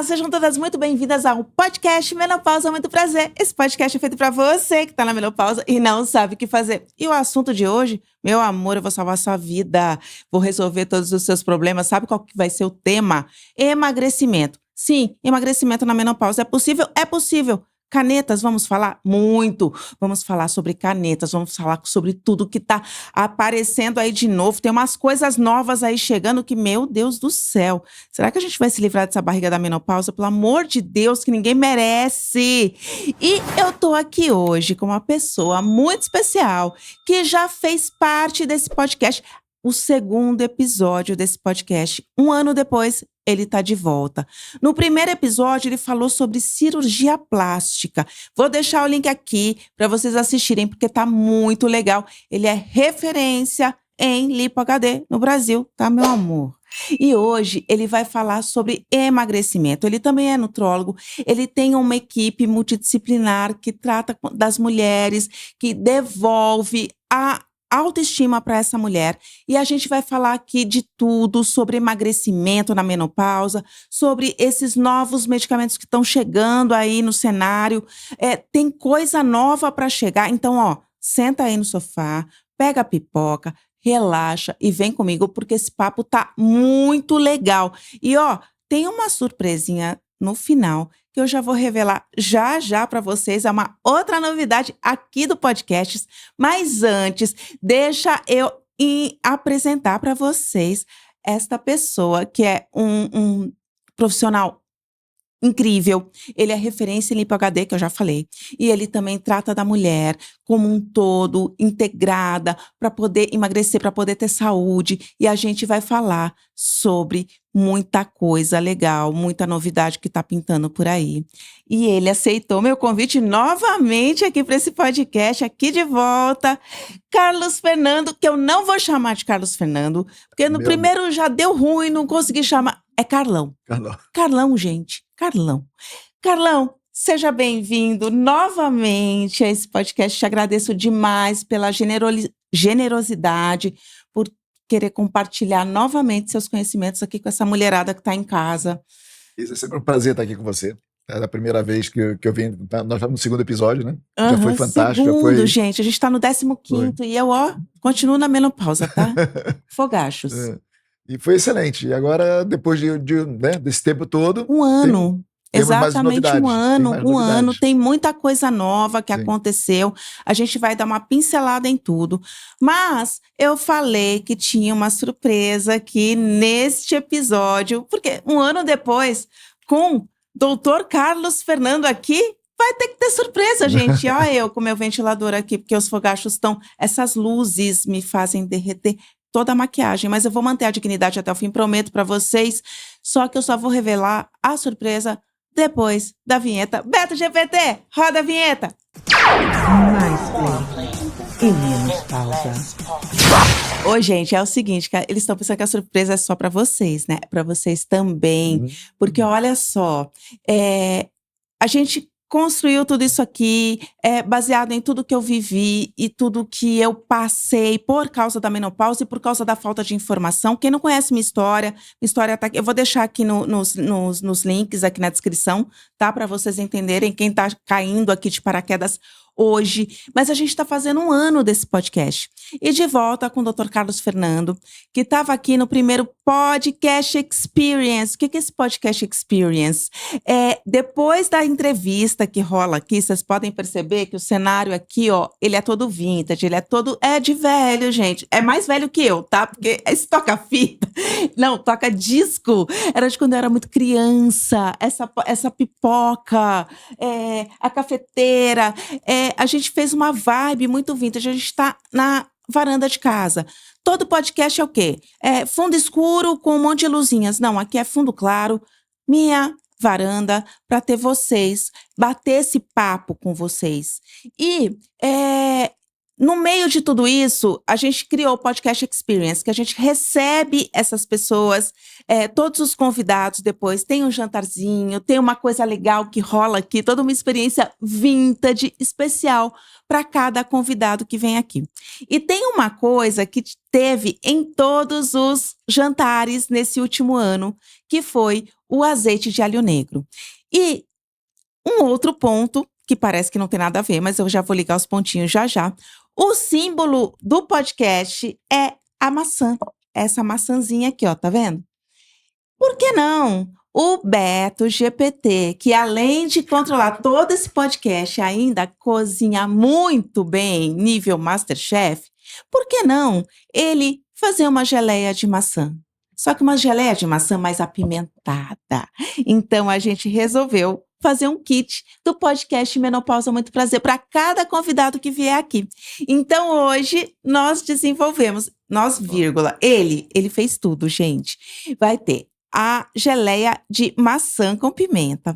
Sejam todas muito bem-vindas ao podcast Menopausa Muito Prazer. Esse podcast é feito pra você que tá na menopausa e não sabe o que fazer. E o assunto de hoje, meu amor, eu vou salvar sua vida, vou resolver todos os seus problemas. Sabe qual que vai ser o tema? Emagrecimento. Sim, emagrecimento na menopausa é possível? É possível. Canetas, vamos falar? Muito. Vamos falar sobre canetas, vamos falar sobre tudo que tá aparecendo aí de novo. Tem umas coisas novas aí chegando que, meu Deus do céu. Será que a gente vai se livrar dessa barriga da menopausa? Pelo amor de Deus, que ninguém merece. E eu tô aqui hoje com uma pessoa muito especial que já fez parte desse podcast. O segundo episódio desse podcast. Um ano depois, ele tá de volta. No primeiro episódio, ele falou sobre cirurgia plástica. Vou deixar o link aqui para vocês assistirem, porque tá muito legal. Ele é referência em Lipo HD no Brasil, tá, meu amor? E hoje ele vai falar sobre emagrecimento. Ele também é nutrólogo, ele tem uma equipe multidisciplinar que trata das mulheres, que devolve a autoestima para essa mulher. E a gente vai falar aqui de tudo sobre emagrecimento na menopausa, sobre esses novos medicamentos que estão chegando aí no cenário. Tem coisa nova para chegar. Então, ó, senta aí no sofá, pega a pipoca, relaxa e vem comigo, porque esse papo tá muito legal. E, ó, tem uma surpresinha no final que eu já vou revelar já para vocês. É uma outra novidade aqui do podcast. Mas antes, deixa eu apresentar para vocês esta pessoa que é um profissional incrível. Ele é referência em Lipo HD, que eu já falei. E ele também trata da mulher como um todo, integrada, para poder emagrecer, para poder ter saúde. E a gente vai falar sobre muita coisa legal, muita novidade que tá pintando por aí. E ele aceitou meu convite novamente aqui para esse podcast, aqui de volta. Carlos Fernando, que eu não vou chamar de Carlos Fernando, porque no primeiro já deu ruim, não consegui chamar. É Carlão. Carlão, gente. Carlão, seja bem-vindo novamente a esse podcast. Te agradeço demais pela generosidade, por querer compartilhar novamente seus conhecimentos aqui com essa mulherada que está em casa. Isso é sempre um prazer estar aqui com você. É a primeira vez que eu vim. Nós estamos no segundo episódio, né? Já foi fantástico. Segundo, gente. A gente está no 15º e eu, ó, continuo na menopausa, tá? Fogachos. E foi excelente. E agora, depois né, desse tempo todo... Um ano. Exatamente um ano. Tem muita coisa nova que aconteceu. A gente vai dar uma pincelada em tudo. Mas eu falei que tinha uma surpresa aqui neste episódio, porque um ano depois, com Dr. Carlos Fernando aqui, vai ter que ter surpresa, gente. Olha eu com meu ventilador aqui, porque os fogachos estão... Essas luzes me fazem derreter toda a maquiagem, mas eu vou manter a dignidade até o fim, prometo pra vocês. Só que eu só vou revelar a surpresa depois da vinheta. Beto GPT, roda a vinheta! Mais play e menos pausa. Oi, gente, é o seguinte, eles estão pensando que a surpresa é só pra vocês, né? Pra vocês também. Porque olha só, a gente construiu tudo isso aqui, baseado em tudo que eu vivi e tudo que eu passei por causa da menopausa e por causa da falta de informação. Quem não conhece minha história tá aqui. Eu vou deixar aqui nos links, aqui na descrição, tá? Para vocês entenderem quem tá caindo aqui de paraquedas hoje. Mas a gente está fazendo um ano desse podcast. E de volta com o Dr. Carlos Fernando, que estava aqui no primeiro Podcast Experience. O que é esse Podcast Experience? Depois da entrevista que rola aqui, vocês podem perceber que o cenário aqui, ó, ele é todo vintage, ele é todo... É de velho, gente. É mais velho que eu, tá? Porque esse toca-fita... Não, toca disco. Era de quando eu era muito criança. Essa pipoca, a cafeteira... a gente fez uma vibe muito vintage, a gente está na varanda de casa. Todo podcast é o quê? Fundo escuro com um monte de luzinhas. Não, aqui é fundo claro, minha varanda, para ter vocês, bater esse papo com vocês. E no meio de tudo isso, a gente criou o Podcast Experience, que a gente recebe essas pessoas, todos os convidados depois, tem um jantarzinho, tem uma coisa legal que rola aqui, toda uma experiência vintage, especial para cada convidado que vem aqui. E tem uma coisa que teve em todos os jantares nesse último ano, que foi o azeite de alho negro. E um outro ponto, que parece que não tem nada a ver, mas eu já vou ligar os pontinhos já já. O símbolo do podcast é a maçã. Essa maçãzinha aqui, ó, tá vendo? Por que não? O Beto GPT, que além de controlar todo esse podcast, ainda cozinha muito bem, nível MasterChef, por que não ele fazer uma geleia de maçã? Só que uma geleia de maçã mais apimentada. Então a gente resolveu fazer um kit do podcast Menopausa Muito Prazer para cada convidado que vier aqui. Então hoje nós desenvolvemos, ele fez tudo, gente. Vai ter a geleia de maçã com pimenta,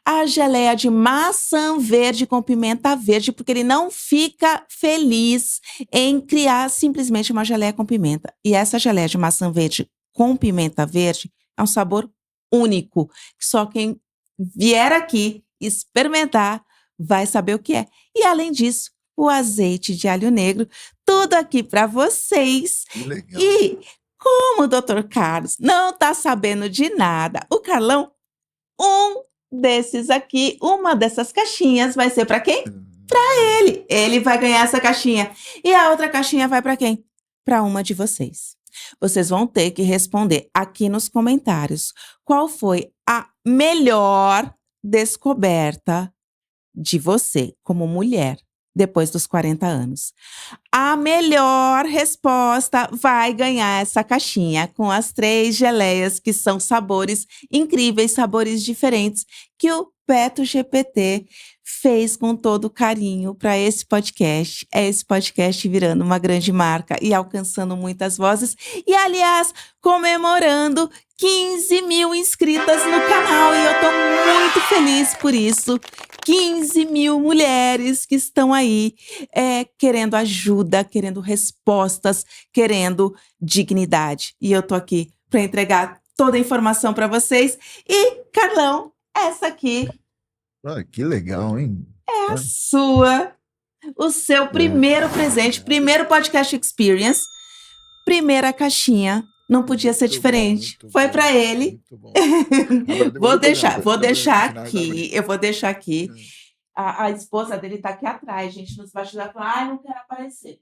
a geleia de maçã verde com pimenta verde, porque ele não fica feliz em criar simplesmente uma geleia com pimenta. E essa geleia de maçã verde com pimenta verde é um sabor único, que só quem vier aqui experimentar vai saber o que é. E além disso, o azeite de alho negro, tudo aqui para vocês. Legal. E como o Dr. Carlos não está sabendo de nada, o Carlão, uma dessas caixinhas vai ser para quem? Para ele. Ele vai ganhar essa caixinha. E a outra caixinha vai para quem? Para uma de vocês. Vocês vão ter que responder aqui nos comentários qual foi a melhor descoberta de você como mulher depois dos 40 anos. A melhor resposta vai ganhar essa caixinha com as 3 geleias, que são sabores incríveis, sabores diferentes, que o Beto GPT fez com todo carinho para esse podcast. É esse podcast virando uma grande marca e alcançando muitas vozes. E, aliás, comemorando 15 mil inscritas no canal. E eu estou muito feliz por isso. 15 mil mulheres que estão aí querendo ajuda, querendo respostas, querendo dignidade. E eu tô aqui para entregar toda a informação para vocês. E, Carlão, essa aqui Que legal, hein? é a sua, o seu primeiro presente, primeiro podcast experience, primeira caixinha. Não podia ser diferente. Foi para ele. Muito bom. Vou deixar aqui. Eu vou deixar aqui. A esposa dele tá aqui atrás, gente, nos bastidores, falando, ai, não quero aparecer.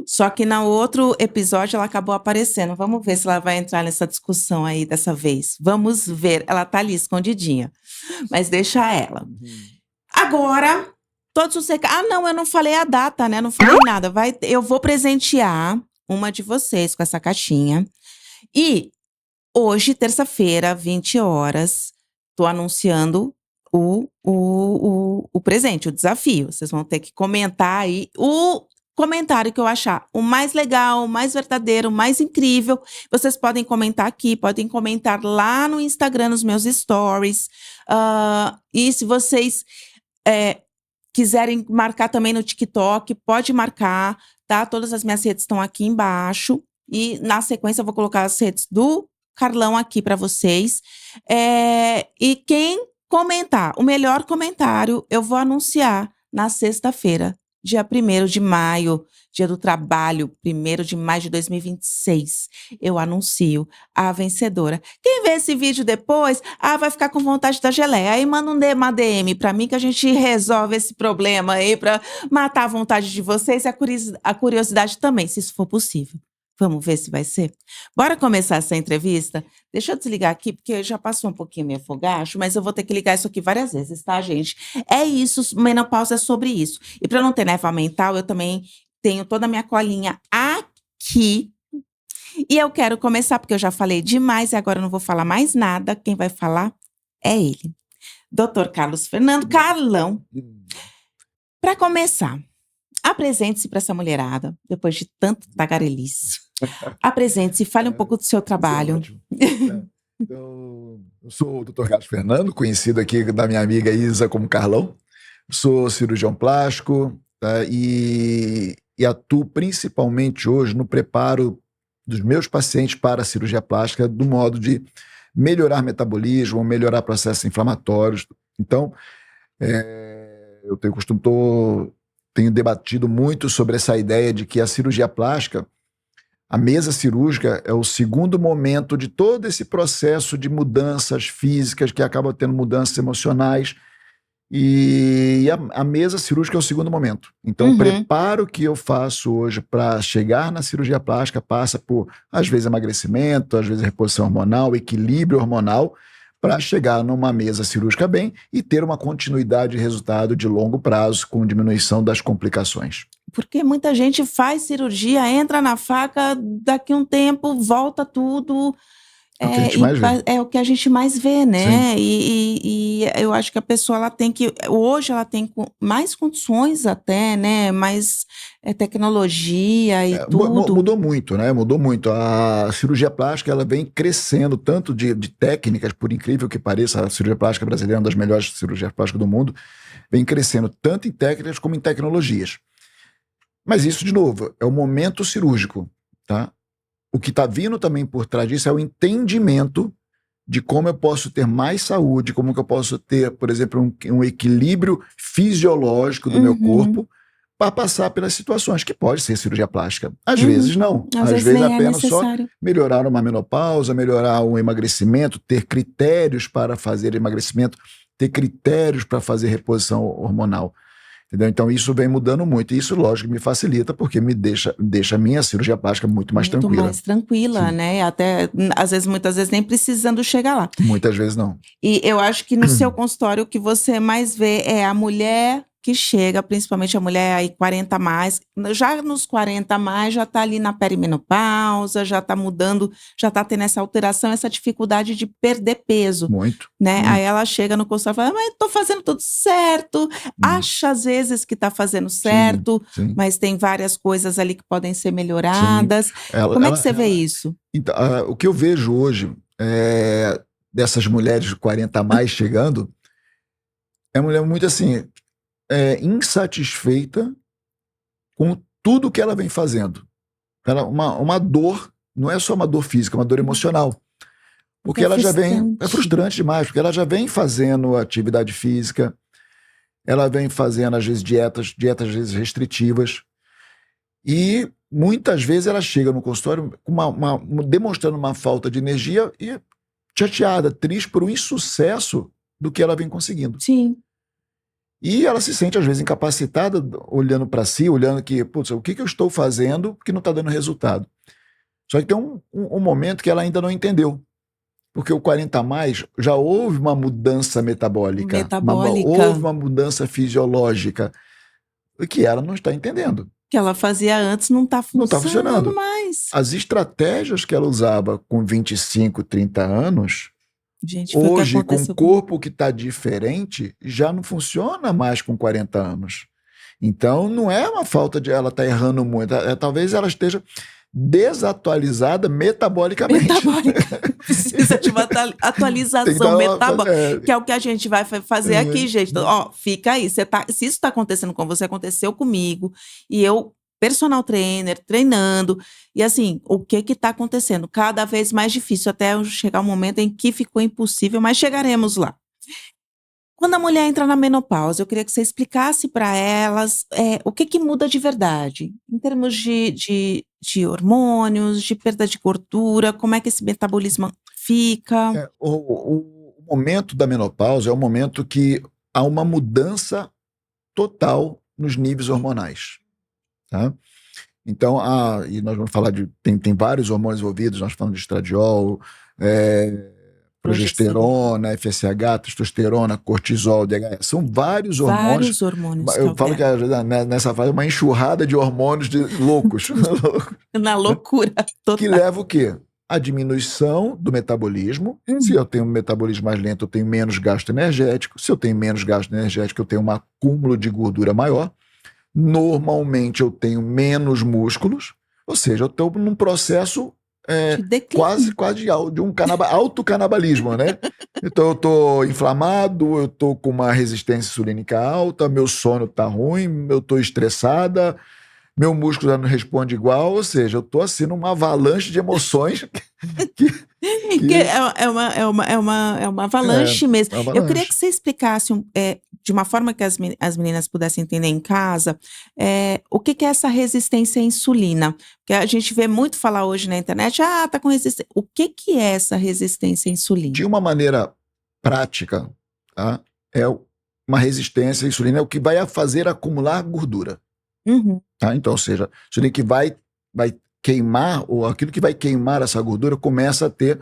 Só que no outro episódio ela acabou aparecendo. Vamos ver se ela vai entrar nessa discussão aí dessa vez. Vamos ver. Ela tá ali escondidinha. Mas deixa ela. Agora, todos os recados. Ah, não, eu não falei a data, né? Não falei nada. Eu vou presentear uma de vocês com essa caixinha. E hoje, terça-feira, 20 horas, tô anunciando o presente, o desafio. Vocês vão ter que comentar aí o comentário que eu achar o mais legal, o mais verdadeiro, o mais incrível. Vocês podem comentar aqui, podem comentar lá no Instagram, nos meus stories. E se vocês quiserem marcar também no TikTok, pode marcar, tá? Todas as minhas redes estão aqui embaixo. E na sequência eu vou colocar as redes do Carlão aqui para vocês. E quem comentar o melhor comentário, eu vou anunciar na sexta-feira, dia 1º de maio, dia do trabalho, 1º de maio de 2026. Eu anuncio a vencedora. Quem vê esse vídeo depois, vai ficar com vontade da geleia. Aí manda uma DM pra mim que a gente resolve esse problema aí pra matar a vontade de vocês e a curiosidade também, se isso for possível. Vamos ver se vai ser? Bora começar essa entrevista? Deixa eu desligar aqui, porque já passou um pouquinho meu fogacho, mas eu vou ter que ligar isso aqui várias vezes, tá, gente? É isso, menopausa é sobre isso. E para não ter névoa mental, eu também tenho toda a minha colinha aqui. E eu quero começar, porque eu já falei demais e agora eu não vou falar mais nada. Quem vai falar é ele. Dr. Carlos Fernando Carlão. Para começar, apresente-se para essa mulherada, depois de tanto tagarelice. Apresente-se, fale um pouco do seu trabalho. Eu sou o Dr. Carlos Fernando, conhecido aqui da minha amiga Isa como Carlão. Sou cirurgião plástico, tá? E atuo principalmente hoje no preparo dos meus pacientes para a cirurgia plástica, do modo de melhorar metabolismo, melhorar processos inflamatórios. Então, eu tenho debatido muito sobre essa ideia de que a cirurgia plástica, A mesa cirúrgica é o segundo momento de todo esse processo de mudanças físicas, que acaba tendo mudanças emocionais. E a mesa cirúrgica é o segundo momento. Então, o preparo que eu faço hoje para chegar na cirurgia plástica passa por, às vezes, emagrecimento, às vezes, reposição hormonal, equilíbrio hormonal, para chegar numa mesa cirúrgica bem e ter uma continuidade de resultado de longo prazo com diminuição das complicações. Porque muita gente faz cirurgia, entra na faca, daqui a um tempo volta tudo. É o que a gente mais vê. É o que a gente mais vê, né? E eu acho que a pessoa ela tem que. Hoje ela tem mais condições até, né? Mais tecnologia e tudo. Mudou muito, né? Mudou muito. A cirurgia plástica ela vem crescendo tanto de técnicas, por incrível que pareça, a cirurgia plástica brasileira é uma das melhores cirurgias plásticas do mundo, vem crescendo tanto em técnicas como em tecnologias. Mas isso, de novo, é o momento cirúrgico, tá? O que está vindo também por trás disso é o entendimento de como eu posso ter mais saúde, como que eu posso ter, por exemplo, um equilíbrio fisiológico do meu corpo para passar pelas situações, que pode ser cirurgia plástica. Às vezes não. Às vezes apenas só melhorar uma menopausa, melhorar um emagrecimento, ter critérios para fazer emagrecimento, ter critérios para fazer reposição hormonal. Entendeu? Então isso vem mudando muito, e isso lógico me facilita porque me deixa a minha cirurgia plástica muito mais tranquila. Muito mais tranquila, sim, né? Até, muitas vezes nem precisando chegar lá. Muitas vezes não. E eu acho que no seu consultório o que você mais vê é a mulher que chega, principalmente a mulher aí 40 a mais, já nos 40 a mais já está ali na perimenopausa, já está mudando, já está tendo essa alteração, essa dificuldade de perder peso. Muito. Né? Muito. Aí ela chega no consultório e fala, mas estou fazendo tudo certo, acha às vezes que está fazendo certo, sim. Mas tem várias coisas ali que podem ser melhoradas. Como é que você vê isso? Então, o que eu vejo hoje dessas mulheres de 40 a mais chegando, é uma mulher muito assim, insatisfeita com tudo que ela vem fazendo. Uma dor, não é só uma dor física, é uma dor emocional. Porque ela já vem, é frustrante demais, porque ela já vem fazendo atividade física, ela vem fazendo, às vezes, dietas às vezes restritivas, e muitas vezes ela chega no consultório demonstrando uma falta de energia e chateada, triste por um insucesso do que ela vem conseguindo. Sim. E ela se sente, às vezes, incapacitada, olhando para si, olhando que, putz, o que eu estou fazendo que não está dando resultado? Só que tem um momento que ela ainda não entendeu. Porque o 40 a mais já houve uma mudança metabólica. Houve uma mudança fisiológica que ela não está entendendo. Que ela fazia antes não está funcionando mais. As estratégias que ela usava com 25, 30 anos, gente, hoje, com o corpo que está diferente, já não funciona mais com 40 anos. Então, não é uma falta de ela estar errando muito. Talvez ela esteja desatualizada metabolicamente. Precisa de uma atualização metabólica, que é o que a gente vai fazer aqui, gente. Ó, fica aí. Se isso está acontecendo com você, aconteceu comigo, e eu, personal trainer, treinando, e assim, o que está acontecendo? Cada vez mais difícil, até chegar um momento em que ficou impossível, mas chegaremos lá. Quando a mulher entra na menopausa, eu queria que você explicasse para elas o que muda de verdade, em termos de hormônios, de perda de gordura, como é que esse metabolismo fica. O momento da menopausa é o momento que há uma mudança total nos níveis hormonais. Tá? Então, e nós vamos falar tem vários hormônios envolvidos, nós falamos de estradiol, progesterona, FSH, testosterona, cortisol, DHE. São vários hormônios. Vários hormônios. Eu falo que nessa fase é uma enxurrada de hormônios loucos. Na loucura total. Que leva o quê? A diminuição do metabolismo. Se eu tenho um metabolismo mais lento, eu tenho menos gasto energético. Se eu tenho menos gasto energético, eu tenho um acúmulo de gordura maior. Normalmente eu tenho menos músculos. Ou seja, eu estou num processo quase de um autocanabalismo, né? Então eu tô inflamado, eu tô com uma resistência insulínica alta, meu sono tá ruim, eu tô estressada, meu músculo já não responde igual, ou seja, eu tô assim numa avalanche de emoções é uma avalanche mesmo. Uma avalanche. Eu queria que você explicasse de uma forma que as meninas pudessem entender em casa, o que é essa resistência à insulina? Porque a gente vê muito falar hoje na internet, tá com resistência. O que é essa resistência à insulina? De uma maneira prática, tá? Uma resistência à insulina é o que vai fazer acumular gordura. Uhum. Tá? Então, ou seja, a insulina que vai queimar, ou aquilo que vai queimar essa gordura começa a ter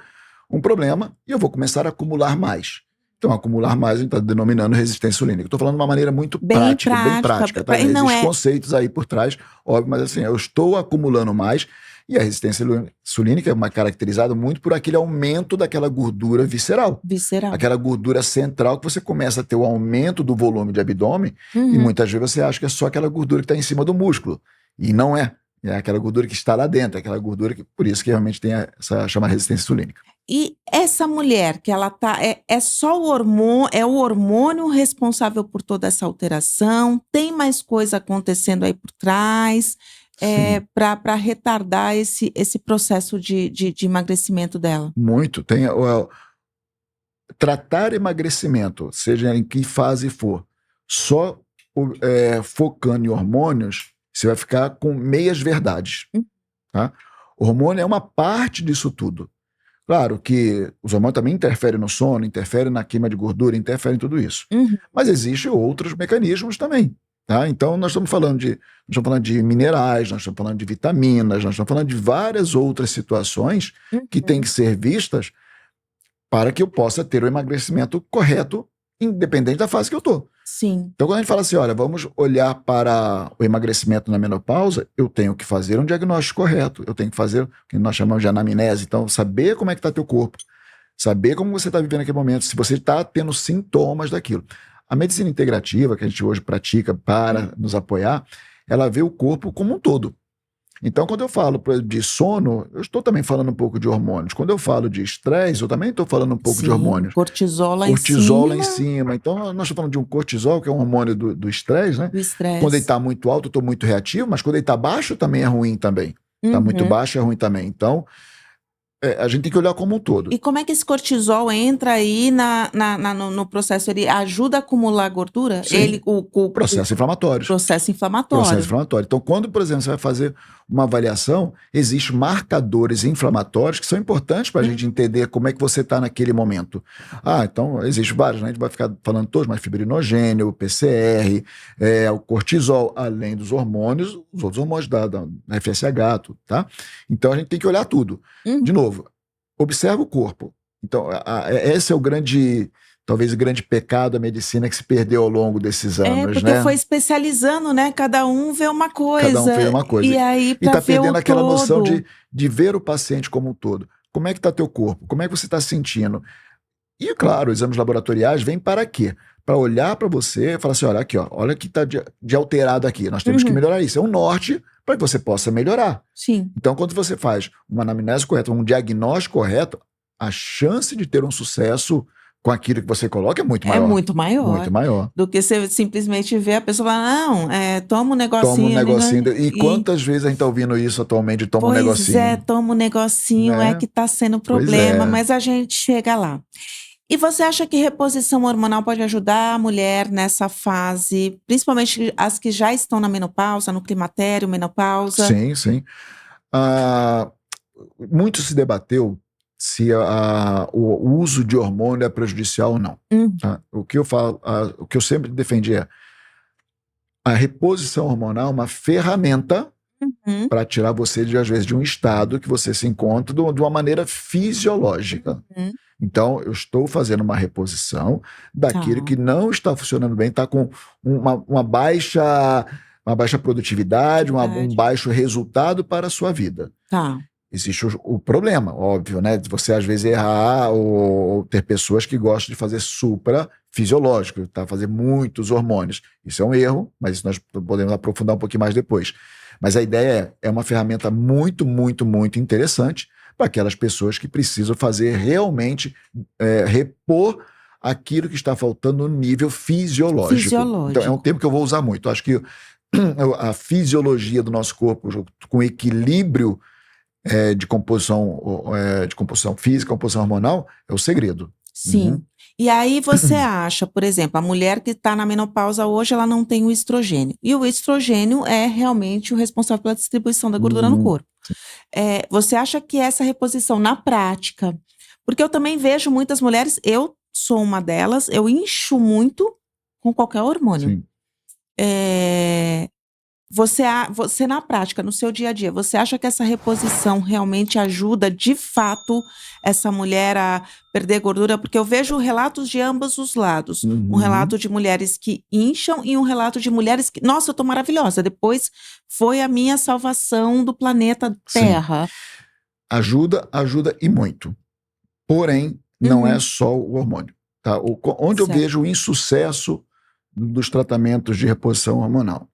um problema e eu vou começar a acumular mais. Então, acumular mais, a gente está denominando resistência insulínica. Estou falando de uma maneira muito bem prática. Tá? Existem conceitos aí por trás, óbvio, mas assim, eu estou acumulando mais e a resistência insulínica é caracterizada muito por aquele aumento daquela gordura visceral. Aquela gordura central que você começa a ter o aumento do volume de abdômen e muitas vezes você acha que é só aquela gordura que está em cima do músculo. E não é. É aquela gordura que está lá dentro, aquela gordura que, por isso que realmente tem essa chamada resistência insulínica. E essa mulher que ela tá, é só o hormônio responsável por toda essa alteração? Tem mais coisa acontecendo aí por trás para retardar esse processo de emagrecimento dela? Muito. Tratar emagrecimento, seja em que fase for, só focando em hormônios, você vai ficar com meias verdades. Tá? O hormônio é uma parte disso tudo. Claro que os hormônios também interferem no sono, interferem na queima de gordura, interferem em tudo isso. Mas existem outros mecanismos também. Tá? Então, nós estamos falando de minerais, nós estamos falando de vitaminas, nós estamos falando de várias outras situações que têm que ser vistas para que eu possa ter o emagrecimento correto, independente da fase que eu estou. Sim. Então, quando a gente fala assim, olha, vamos olhar para o emagrecimento na menopausa, eu tenho que fazer um diagnóstico correto, eu tenho que fazer o que nós chamamos de anamnese, então saber como é que está teu corpo, saber como você está vivendo naquele momento, se você está tendo sintomas daquilo. A medicina integrativa, que a gente hoje pratica para nos apoiar, ela vê o corpo como um todo. Então, quando eu falo de sono, eu estou também falando um pouco de hormônios. Quando eu falo de estresse, eu também estou falando um pouco de hormônios. Cortisol lá em cima. Então, nós estamos falando de um cortisol, que é um hormônio do estresse, né? Do estresse. Quando ele está muito alto, eu estou muito reativo, mas quando ele está baixo, também é ruim também. Está muito baixo, é ruim também. Então, a gente tem que olhar como um todo. E como é que esse cortisol entra aí no processo? Ele ajuda a acumular gordura? Sim. Processo inflamatório. Processo inflamatório. Então, quando, por exemplo, você vai fazer uma avaliação, existem marcadores inflamatórios que são importantes para a gente entender como é que você está naquele momento. Então, existem vários, né? A gente vai ficar falando todos, mas fibrinogênio, o PCR, o cortisol, além dos hormônios, os outros hormônios da FSH, tá? Então, a gente tem que olhar tudo. De novo, observa o corpo. Então, esse é o talvez o grande pecado da medicina que se perdeu ao longo desses anos, porque foi especializando, né? Cada um vê uma coisa. E aí, e tá perdendo aquela noção de ver o paciente como um todo. Como é que tá teu corpo? Como é que você está sentindo? E, claro, exames laboratoriais vêm para quê? Para olhar para você e falar assim, olha aqui, olha o que está de alterado aqui. Nós temos que melhorar isso. É um norte para que você possa melhorar. Sim. Então, quando você faz uma anamnese correta, um diagnóstico correto, a chance de ter um sucesso com aquilo que você coloca é muito maior. É muito maior. Muito maior. Do que você simplesmente ver a pessoa falar, não, toma um negocinho. Toma um negocinho. E quantas vezes a gente está ouvindo isso atualmente, toma um negocinho? Toma um negocinho, que está sendo problema, mas a gente chega lá. E você acha que reposição hormonal pode ajudar a mulher nessa fase, principalmente as que já estão na menopausa, no climatério, menopausa? Sim, sim. Muito se debateu se o uso de hormônio é prejudicial ou não. Tá? O que eu sempre defendi é a reposição hormonal é uma ferramenta para tirar você, às vezes, de um estado que você se encontra de uma maneira fisiológica. Então, eu estou fazendo uma reposição daquilo que não está funcionando bem, está com uma baixa produtividade, um baixo resultado para a sua vida. Tá. Existe o problema, óbvio, né? De você, às vezes, errar ou ter pessoas que gostam de fazer suprafisiológico, tá? Fazer muitos hormônios. Isso é um erro, mas isso nós podemos aprofundar um pouquinho mais depois. Mas a ideia é uma ferramenta muito, muito, muito interessante para aquelas pessoas que precisam fazer realmente, repor aquilo que está faltando no nível fisiológico. Então, é um termo que eu vou usar muito. Eu acho que a fisiologia do nosso corpo, com equilíbrio de composição física, composição hormonal, é o segredo. Sim. Uhum. E aí você acha, por exemplo, a mulher que está na menopausa hoje, ela não tem o estrogênio. E o estrogênio é realmente o responsável pela distribuição da gordura no Uhum. corpo. Você acha que essa reposição na prática, porque eu também vejo muitas mulheres, eu sou uma delas, eu incho muito com qualquer hormônio. Sim. Você na prática, no seu dia a dia, você acha que essa reposição realmente ajuda de fato essa mulher a perder gordura? Porque eu vejo relatos de ambos os lados. Um Uhum. relato de mulheres que incham e um relato de mulheres que, nossa, eu tô maravilhosa. Depois foi a minha salvação do planeta Sim. Terra. Ajuda e muito. Porém, não é só o hormônio. Tá? Onde eu Certo. vejo o insucesso dos tratamentos de reposição hormonal?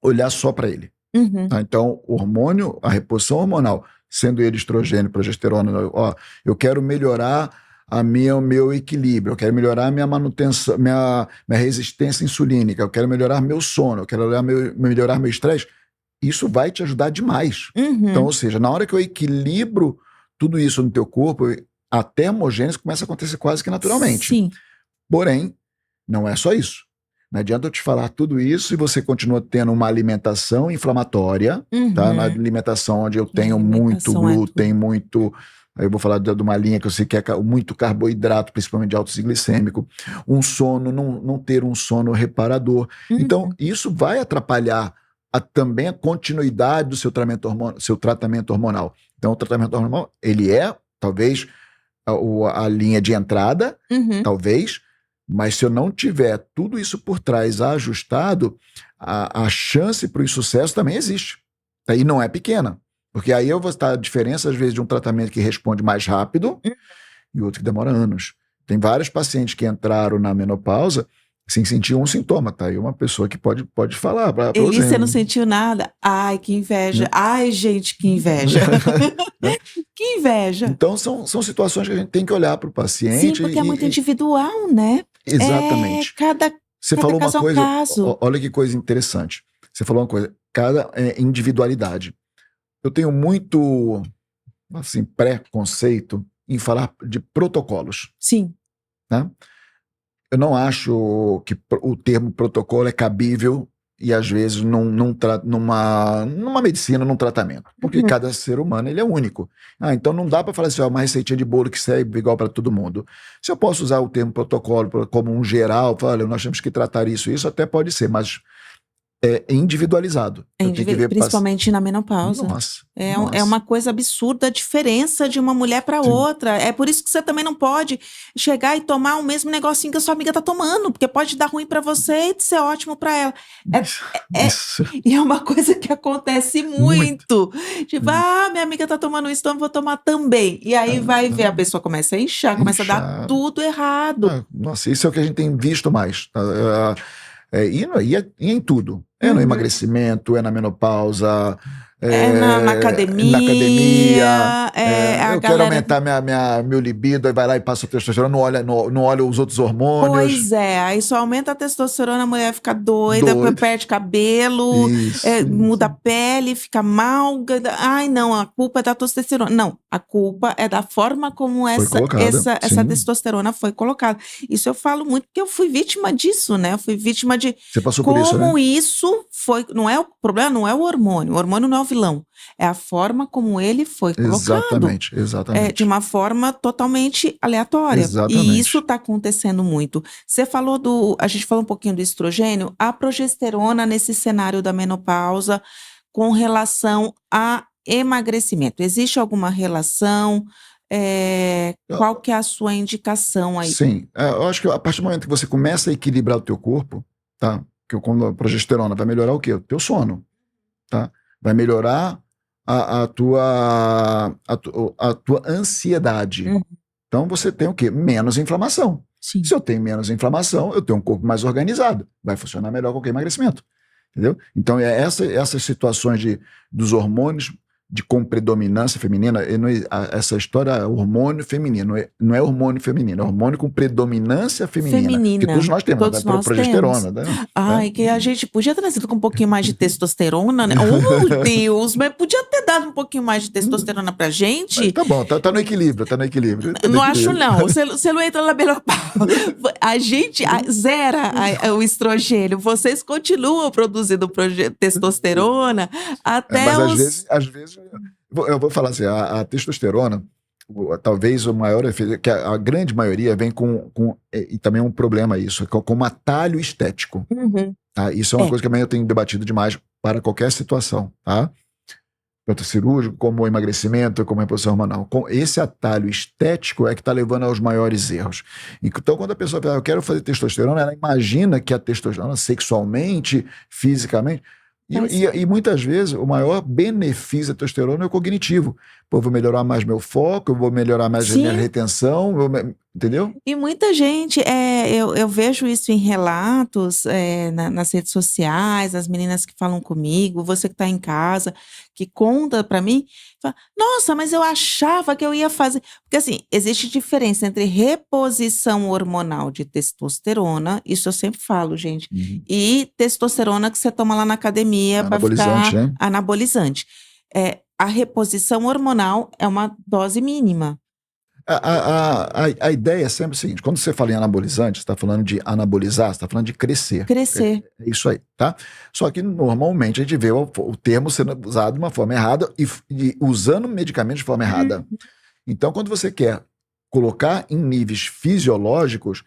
Olhar só para ele. Uhum. Tá? Então, o hormônio, a reposição hormonal, sendo ele estrogênio, progesterona, eu quero melhorar o meu equilíbrio, eu quero melhorar a minha manutenção, minha resistência insulínica, eu quero melhorar meu sono, eu quero melhorar meu estresse. Isso vai te ajudar demais. Uhum. Então, ou seja, na hora que eu equilibro tudo isso no teu corpo, a termogênese começa a acontecer quase que naturalmente. Sim. Porém, não é só isso. Não adianta eu te falar tudo isso e você continua tendo uma alimentação inflamatória, tá? Na alimentação onde eu tenho muito glúten, muito... Aí eu vou falar de uma linha que eu sei que é muito carboidrato, principalmente alto glicêmico. Um sono, não ter um sono reparador. Então, isso vai atrapalhar também a continuidade do seu tratamento hormonal. Então, o tratamento hormonal, ele é, talvez, a linha de entrada, talvez, mas se eu não tiver tudo isso por trás ajustado, a chance para o insucesso também existe. E não é pequena. Porque aí eu vou estar a diferença, às vezes, de um tratamento que responde mais rápido e outro que demora anos. Tem vários pacientes que entraram na menopausa sem sentir um sintoma, tá? E uma pessoa que pode falar para Eli, você. você não sentiu nada? Ai, que inveja. Ai, gente, que inveja. Que inveja. Então, são situações que a gente tem que olhar para o paciente. Sim, porque é muito individual, né? Exatamente. Você falou uma coisa, caso. olha que coisa interessante. Você falou uma coisa, cada individualidade. Eu tenho muito, assim, preconceito em falar de protocolos. Sim. Né? Eu não acho que o termo protocolo é cabível e, às vezes, numa medicina, num tratamento. Porque cada ser humano ele é único. Então não dá para falar assim, uma receitinha de bolo que serve igual para todo mundo. Se eu posso usar o termo protocolo como um geral, olha, nós temos que tratar isso até pode ser, mas é individualizado. Eu tenho que ver principalmente na menopausa. Nossa. É uma coisa absurda a diferença de uma mulher para outra. É por isso que você também não pode chegar e tomar o mesmo negocinho que a sua amiga tá tomando, porque pode dar ruim para você e ser ótimo para ela. E é uma coisa que acontece muito. Tipo, minha amiga tá tomando isso, então eu vou tomar também. E aí vai ver, a pessoa começa a inchar, começa a dar tudo errado. Nossa, isso é o que a gente tem visto mais. E em tudo. É no emagrecimento, é na menopausa, na academia. Eu quero aumentar meu libido, aí vai lá e passa o testosterona, não olha os outros hormônios. Pois é, aí só aumenta a testosterona, a mulher fica doida. Perde cabelo, muda a pele, fica mal. Ai, não, a culpa é da testosterona. Não, a culpa é da forma como essa testosterona foi colocada. Isso eu falo muito porque eu fui vítima disso, né? Eu fui vítima de Você passou por isso, né? Como isso foi... O problema não é o hormônio não é o vilão. É a forma como ele foi colocado. Exatamente. De uma forma totalmente aleatória. Exatamente. E isso está acontecendo muito. A gente falou um pouquinho do estrogênio, a progesterona nesse cenário da menopausa com relação a emagrecimento. Existe alguma relação? Qual que é a sua indicação aí? Sim, eu acho que a partir do momento que você começa a equilibrar o teu corpo, tá? Que quando a progesterona vai melhorar o quê? O teu sono, tá? Vai melhorar a tua ansiedade. Então você tem o quê? Menos inflamação. Sim. Se eu tenho menos inflamação, eu tenho um corpo mais organizado. Vai funcionar melhor qualquer emagrecimento. Entendeu? Então essas situações dos hormônios com predominância feminina, essa história hormônio feminino, não é hormônio feminino, é hormônio com predominância feminina. Que todos nós temos, todos nós progesterona. temos. Né? Ai, que a gente podia ter nascido com um pouquinho mais de testosterona, né? Oh, meu Deus, mas podia ter dado um pouquinho mais de testosterona pra gente. Mas tá bom, tá no equilíbrio, tá no equilíbrio. Não acho não, você não entra na menopausa. A gente zera o estrogênio, vocês continuam produzindo testosterona até mas às vezes eu vou falar assim, a testosterona, talvez o maior efeito, que a grande maioria vem e também é um problema isso, com um atalho estético. Uhum. Tá? Isso é uma coisa que também eu tenho debatido demais para qualquer situação, tá? Tanto cirúrgico, como emagrecimento, como reposição hormonal. Esse atalho estético é que está levando aos maiores erros. Então, quando a pessoa fala, eu quero fazer testosterona, ela imagina que a testosterona, sexualmente, fisicamente, e muitas vezes o maior benefício da testosterona é o cognitivo. Pô, eu vou melhorar mais meu foco, eu vou melhorar mais a minha retenção, entendeu? E muita gente, eu vejo isso em relatos nas redes sociais, as meninas que falam comigo, você que está em casa, que conta para mim, fala, nossa, mas eu achava que eu ia fazer. Porque assim, existe diferença entre reposição hormonal de testosterona, isso eu sempre falo, gente, e testosterona que você toma lá na academia para ficar né? anabolizante. A reposição hormonal é uma dose mínima. A ideia é sempre o seguinte, quando você fala em anabolizante, você está falando de anabolizar, você está falando de crescer. Crescer. É isso aí, tá? Só que normalmente a gente vê o termo sendo usado de uma forma errada e usando medicamentos de forma errada. Então, quando você quer colocar em níveis fisiológicos,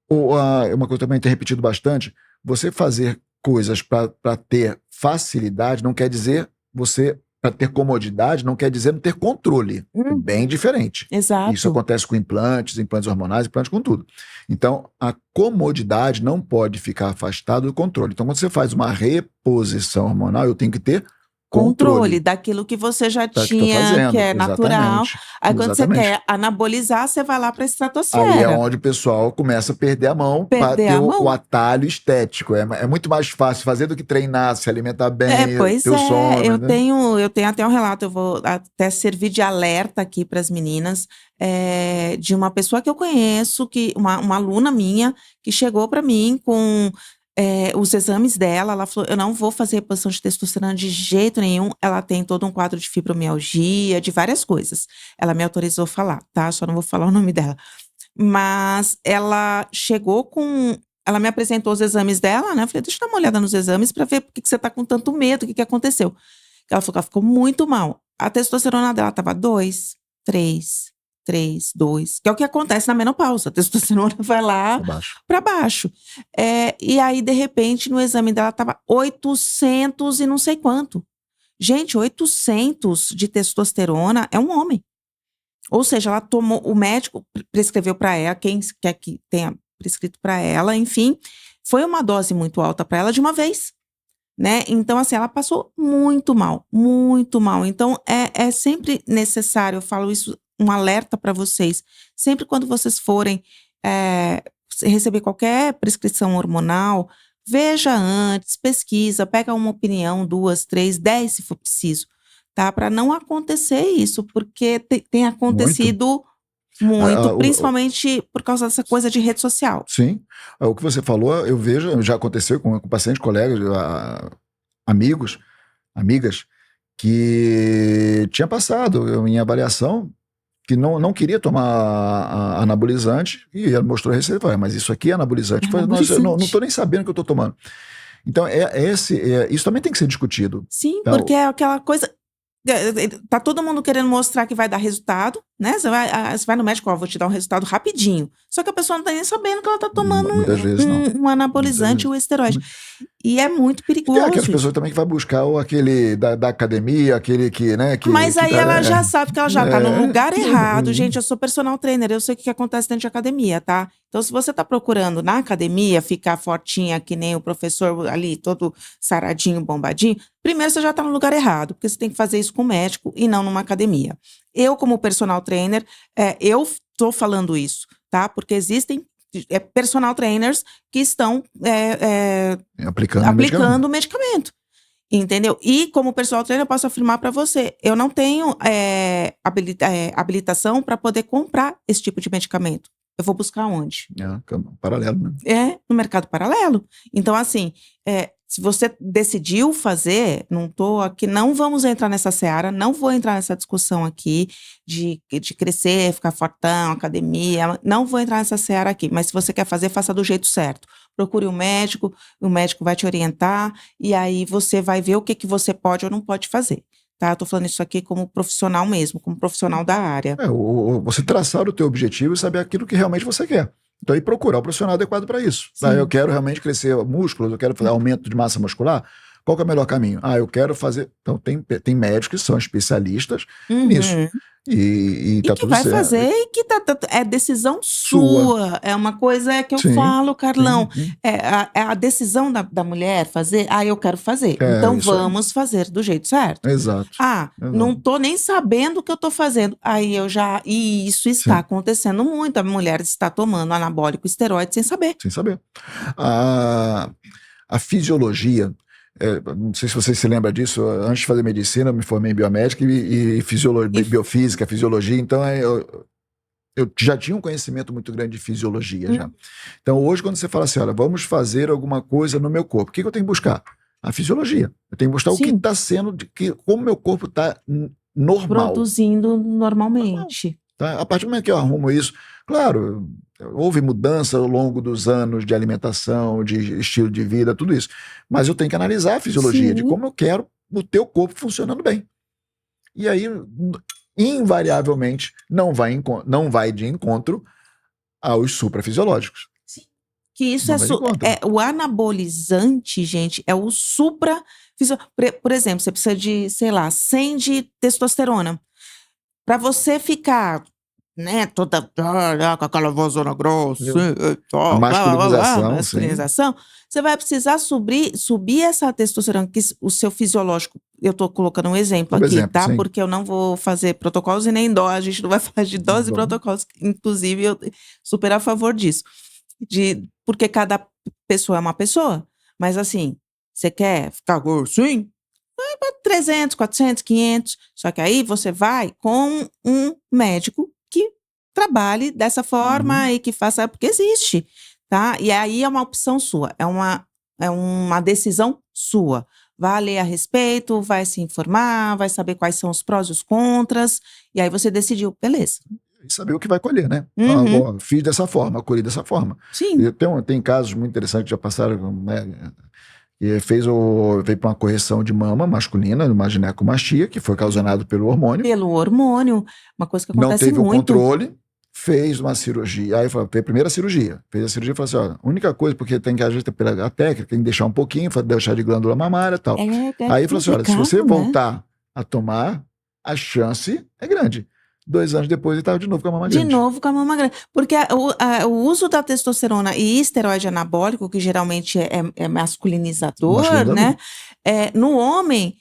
uma coisa que também tem repetido bastante, você fazer coisas para ter facilidade não quer dizer para ter comodidade, não quer dizer não ter controle. É bem diferente. Exato. Isso acontece com implantes hormonais, implantes com tudo. Então, a comodidade não pode ficar afastada do controle. Então, quando você faz uma reposição hormonal, eu tenho que ter controle daquilo que você já tinha, que é natural. Aí quando você quer anabolizar, você vai lá para a estratosfera. Aí é onde o pessoal começa a perder a mão para ter o atalho estético. É muito mais fácil fazer do que treinar, se alimentar bem, ter o sono. Eu tenho até um relato, eu vou até servir de alerta aqui para as meninas, de uma pessoa que eu conheço, uma aluna minha, que chegou para mim com os exames dela, ela falou, eu não vou fazer reposição de testosterona de jeito nenhum, ela tem todo um quadro de fibromialgia, de várias coisas. Ela me autorizou a falar, tá? Só não vou falar o nome dela. Mas ela chegou ela me apresentou os exames dela, né? Eu falei, deixa eu dar uma olhada nos exames pra ver por que você tá com tanto medo, o que aconteceu. Ela falou que ela ficou muito mal. A testosterona dela tava 2, 3, 2, que é o que acontece na menopausa. A testosterona vai lá para baixo. E aí, de repente, no exame dela estava 800 e não sei quanto. Gente, 800 de testosterona é um homem. Ou seja, ela tomou, o médico prescreveu para ela, quem quer que tenha prescrito para ela, enfim, foi uma dose muito alta para ela de uma vez. Né? Então, assim, ela passou muito mal, muito mal. Então, é sempre necessário, eu falo isso, um alerta para vocês. Sempre quando vocês forem receber qualquer prescrição hormonal, veja antes, pesquisa, pega uma opinião, 2, 3, 10 se for preciso, tá? Para não acontecer isso, porque tem acontecido muito, principalmente por causa dessa coisa de rede social. Sim, o que você falou, eu vejo, já aconteceu com pacientes, colegas, amigos, amigas, que tinha passado em avaliação, que não queria tomar anabolizante, e ela mostrou a receita, mas isso aqui é anabolizante. Eu não estou nem sabendo o que eu estou tomando. Então, isso também tem que ser discutido. Sim, então, porque é aquela coisa... Tá todo mundo querendo mostrar que vai dar resultado, né? Você vai no médico, vou te dar um resultado rapidinho. Só que a pessoa não tá nem sabendo que ela tá tomando um anabolizante ou esteroide. E é muito perigoso. Tem aquelas pessoas também que vai buscar aquele da academia, aquele que, né? Mas aí ela já sabe que ela já tá no lugar errado. Gente, eu sou personal trainer, eu sei o que acontece dentro de academia, tá? Então, se você tá procurando na academia ficar fortinha, que nem o professor ali, todo saradinho, bombadinho, primeiro você já tá no lugar errado, porque você tem que fazer isso com o médico e não numa academia. Eu, como personal trainer, eu tô falando isso, tá? Porque existem personal trainers que estão aplicando o medicamento. Entendeu? E como personal trainer, eu posso afirmar para você, eu não tenho habilitação para poder comprar esse tipo de medicamento. Eu vou buscar onde? Paralelo, né? No mercado paralelo. Então, assim, se você decidiu fazer, não tô aqui, não vamos entrar nessa seara, não vou entrar nessa discussão aqui de crescer, ficar fortão, academia, não vou entrar nessa seara aqui, mas se você quer fazer, faça do jeito certo. Procure um médico, o médico vai te orientar, e aí você vai ver o que você pode ou não pode fazer. Tá? Eu tô falando isso aqui como profissional mesmo, como profissional da área. Você traçar o teu objetivo e saber aquilo que realmente você quer. Então, aí procurar o profissional adequado para isso. Eu quero realmente crescer músculos, eu quero fazer aumento de massa muscular. Qual que é o melhor caminho? Eu quero fazer... Então, tem médicos que são especialistas nisso. E tá que tudo vai certo. fazer e que é decisão sua. É uma coisa que eu falo, Carlão. Sim. É a decisão da mulher fazer. Eu quero fazer. Então vamos fazer do jeito certo. Exato. Não tô nem sabendo o que eu tô fazendo. Aí eu já... E isso está acontecendo muito. A mulher está tomando anabólico, esteroide sem saber. Sem saber. A fisiologia... não sei se você se lembra disso, antes de fazer medicina, eu me formei em biomédica e biofísica, fisiologia, então eu já tinha um conhecimento muito grande de fisiologia já. Então hoje quando você fala assim, olha, vamos fazer alguma coisa no meu corpo, o que eu tenho que buscar? A fisiologia. Eu tenho que buscar o que está sendo, como o meu corpo está normal. Produzindo normalmente. Tá? A partir do momento que eu arrumo isso, claro, houve mudança ao longo dos anos de alimentação, de estilo de vida, tudo isso. Mas eu tenho que analisar a fisiologia de como eu quero o teu corpo funcionando bem. E aí, invariavelmente, não vai de encontro aos suprafisiológicos. Sim. Que isso o anabolizante, gente, é o por exemplo, você precisa de, sei lá, 100 de testosterona. Para você ficar, né, toda com aquela vozona grossa, a masculinização, você vai precisar subir essa testosterona, que o seu fisiológico, eu estou colocando um exemplo aqui, tá? Sim. Porque eu não vou fazer protocolos e nem dose, a gente não vai falar de dose e protocolos, inclusive eu super a favor disso, porque cada pessoa é uma pessoa, mas assim, você quer ficar gordo, sim? Vai para 300, 400, 500. Só que aí você vai com um médico que trabalhe dessa forma e que faça, porque existe, tá? E aí é uma opção sua, é uma decisão sua. Vai ler a respeito, vai se informar, vai saber quais são os prós e os contras, e aí você decidiu, beleza. E saber o que vai colher, né? Fiz dessa forma, colhi dessa forma. Sim. Tem casos muito interessantes que já passaram, né? E veio para uma correção de mama masculina, uma ginecomastia, que foi causado pelo hormônio. Pelo hormônio, uma coisa que acontece muito. Não teve o controle, fez uma cirurgia. Aí foi a primeira cirurgia. Fez a cirurgia e falou assim: olha, a única coisa, porque tem que agir pela técnica, tem que deixar um pouquinho, deixar de glândula mamária e tal. Aí falou assim: olha, se você voltar a tomar, a chance é grande. 2 anos depois ele estava de novo com a mama grande. De novo com a mama grande. Porque o uso da testosterona e esteroide anabólico, que geralmente é masculinizador, né? No homem,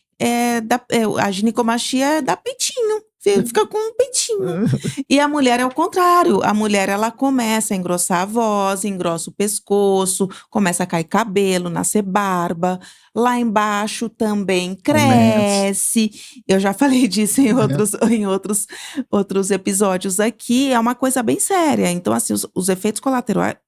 a ginecomastia dá peitinho. Fica com um peitinho. E a mulher é o contrário. A mulher, ela começa a engrossar a voz, engrossa o pescoço, começa a cair cabelo, nascer barba. Lá embaixo também cresce. Eu já falei disso em outros episódios aqui. É uma coisa bem séria. Então, assim, os efeitos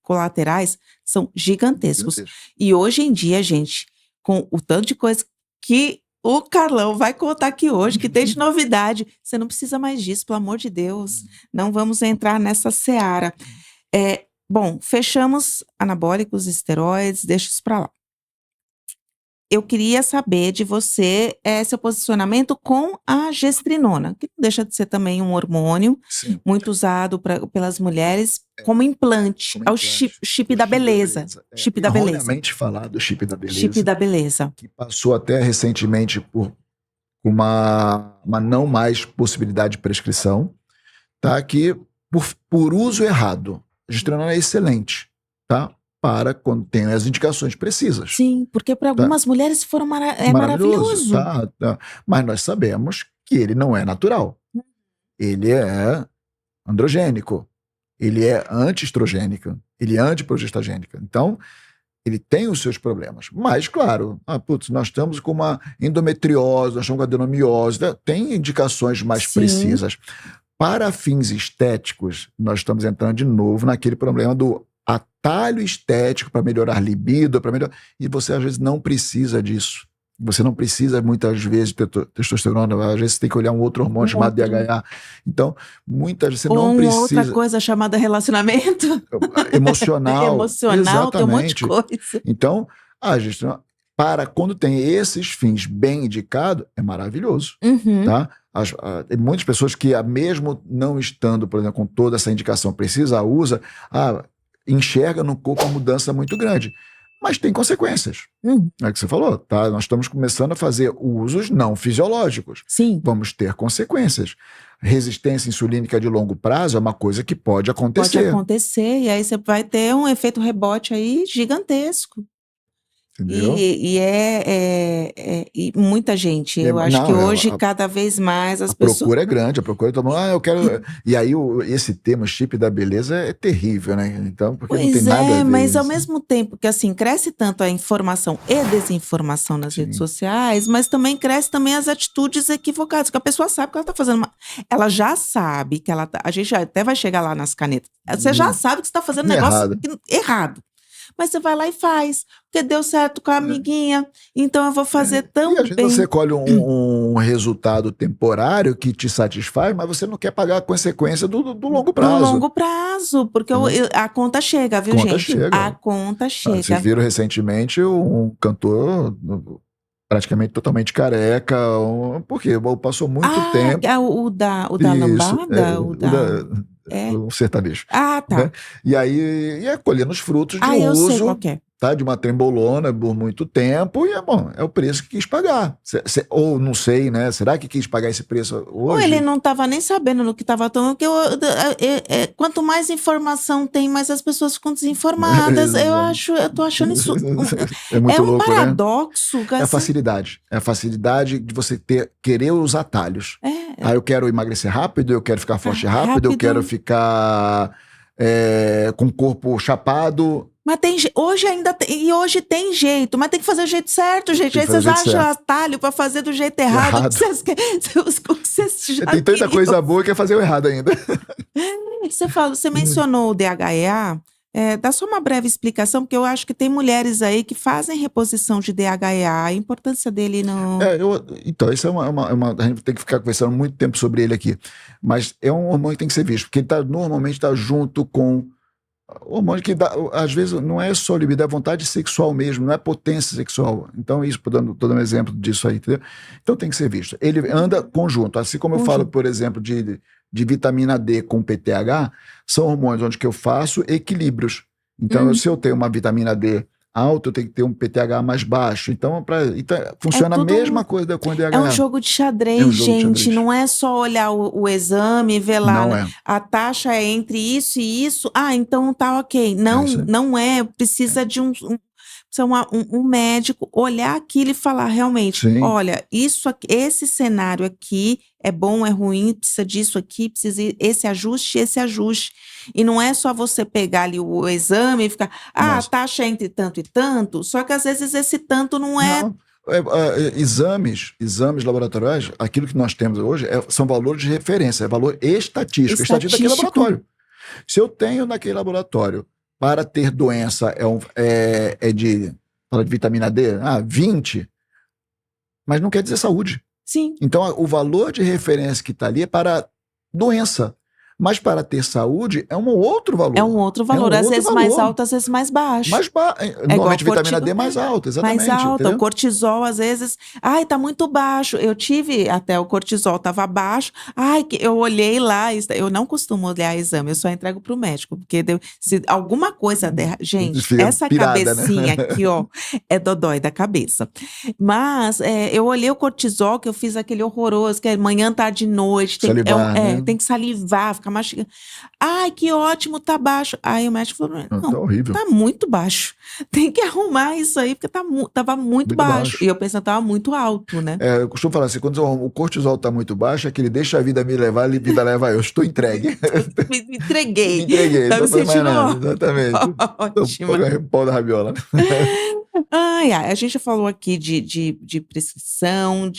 colaterais são gigantescos. E hoje em dia, gente, com o tanto de coisa que o Carlão vai contar aqui hoje, que tem de novidade. Você não precisa mais disso, pelo amor de Deus. Não vamos entrar nessa seara. Bom, fechamos anabólicos, esteroides, deixa isso pra lá. Eu queria saber de você seu posicionamento com a gestrinona, que não deixa de ser também um hormônio, muito usado pelas mulheres como implante. É o chip da beleza. Chip da beleza. Erroneamente falar do chip da beleza. Chip da beleza. Que passou até recentemente por uma não mais possibilidade de prescrição, tá? Que por uso errado. A gestrinona é excelente, tá? Para quando tem as indicações precisas. Sim, porque para algumas mulheres foram maravilhoso. Tá. Mas nós sabemos que ele não é natural. Ele é androgênico. Ele é anti-estrogênico. Ele é antiprogestagênico. Então, Ele tem os seus problemas. Mas, claro, nós estamos com uma endometriose, nós estamos com adenomiose, né? Tem indicações mais Sim. precisas. Para fins estéticos, nós estamos entrando de novo naquele problema do atalho estético para melhorar libido, e você às vezes não precisa disso. Você não precisa muitas vezes de testosterona, às vezes você tem que olhar um outro hormônio chamado DHA. Então, muitas vezes você Ou não precisa. outra coisa chamada relacionamento. Emocional. Emocional, tem um monte de Exatamente. coisa. Então, a gente, quando tem esses fins bem indicados, é maravilhoso. Uhum. Tá? Tem muitas pessoas que, mesmo não estando, por exemplo, com toda essa indicação usa, enxerga no corpo uma mudança muito grande. Mas tem consequências. É o que você falou, tá? Nós estamos começando a fazer usos não fisiológicos. Sim. Vamos ter consequências. Resistência insulínica de longo prazo é uma coisa que pode acontecer. Pode acontecer, e aí você vai ter um efeito rebote aí gigantesco. Entendeu? E muita gente, eu acho que hoje, cada vez mais, as pessoas... A procura é grande, a procura todo mundo, eu quero... E aí, esse tema, chip da beleza, é terrível, né? Então, porque não tem nada a ver. Mas ao mesmo tempo que, assim, cresce tanto a informação e desinformação nas redes sociais, mas também cresce também as atitudes equivocadas, que a pessoa sabe que ela está fazendo ela já sabe que ela tá... A gente até vai chegar lá nas canetas. Você já sabe que você está fazendo um negócio errado. Mas você vai lá e faz, porque deu certo com a amiguinha, então eu vou fazer tão bem. E às vezes você colhe um resultado temporário que te satisfaz, mas você não quer pagar a consequência do longo prazo. Do longo prazo, porque a conta chega, viu, gente? A conta chega. Vocês viram recentemente um cantor praticamente totalmente careca, porque passou muito tempo. O da lambada? O sertanejo. Tá. Né? E aí ia colhendo os frutos de um uso, tá, de uma trembolona por muito tempo, e é o preço que quis pagar. Ou não sei, né? Será que quis pagar esse preço hoje? Ou ele não estava nem sabendo no que estava tomando, porque quanto mais informação tem, mais as pessoas ficam desinformadas. Eu tô achando isso... É muito louco, um paradoxo. Né? É a facilidade. É a facilidade de você querer os atalhos. Eu quero emagrecer rápido, eu quero ficar forte rápido, eu quero ficar com o corpo chapado. Mas hoje tem jeito, mas tem que fazer o jeito certo, gente. Aí vocês acham atalho pra fazer do jeito errado. Tem tanta coisa boa que é fazer o errado ainda. Você mencionou o DHEA. Dá só uma breve explicação, porque eu acho que tem mulheres aí que fazem reposição de DHEA, a importância dele no... Então, isso a gente tem que ficar conversando muito tempo sobre ele aqui, mas é um hormônio que tem que ser visto, porque ele normalmente está junto com hormônio que às vezes não é só libido, é vontade sexual mesmo, não é potência sexual. Então, isso, estou dando um exemplo disso aí, entendeu? Então tem que ser visto. Ele anda conjunto, assim como eu falo, por exemplo, de vitamina D com PTH, são hormônios onde que eu faço equilíbrios. Então, se eu tenho uma vitamina D alta, eu tenho que ter um PTH mais baixo. Então, funciona a mesma coisa com o DHA. É um jogo de xadrez, gente. Não é só olhar o exame e ver lá. A taxa é entre isso e isso. Então tá ok. Não é. Precisa de um médico olhar aquilo e falar realmente, olha, esse cenário aqui é bom, é ruim, precisa disso aqui, precisa esse ajuste. E não é só você pegar ali o exame e ficar, a taxa é entre tanto e tanto, só que às vezes esse tanto não é... Exames laboratoriais, aquilo que nós temos hoje são valores de referência, é valor estatístico daquele laboratório. Se eu tenho naquele laboratório para ter doença de vitamina D, 20, mas não quer dizer saúde. Sim. Então, o valor de referência que está ali é para doença. Mas para ter saúde é um outro valor. É um outro valor, às vezes mais alto, às vezes mais baixo. Normalmente vitamina D mais alta, exatamente. Mais alta, entendeu? O cortisol às vezes, tá muito baixo. Eu tive até o cortisol estava baixo. Eu olhei lá, eu não costumo olhar exame, eu só entrego para o médico, porque se alguma coisa der, gente, essa pirada, cabecinha né? aqui, ó, é dodói da cabeça. Mas eu olhei o cortisol, que eu fiz aquele horroroso, que é manhã, tarde e noite, Salivar, né? Tem que salivar. ficar mastigando. Ai, que ótimo, tá baixo. Aí o médico falou, Tá não, horrível. tá muito baixo. Tem que arrumar isso aí, porque tava muito Muito baixo. baixo. E eu pensando que tava muito alto, né? Eu costumo falar assim, quando o cortisol tá muito baixo, é que ele deixa a vida me levar, a vida leva eu. Estou entregue. Me entreguei. Me entreguei, Tá não me tô mais sentindo nada. Exatamente. ótima. Pau da rabiola. Ai, a gente já falou aqui de prescrição,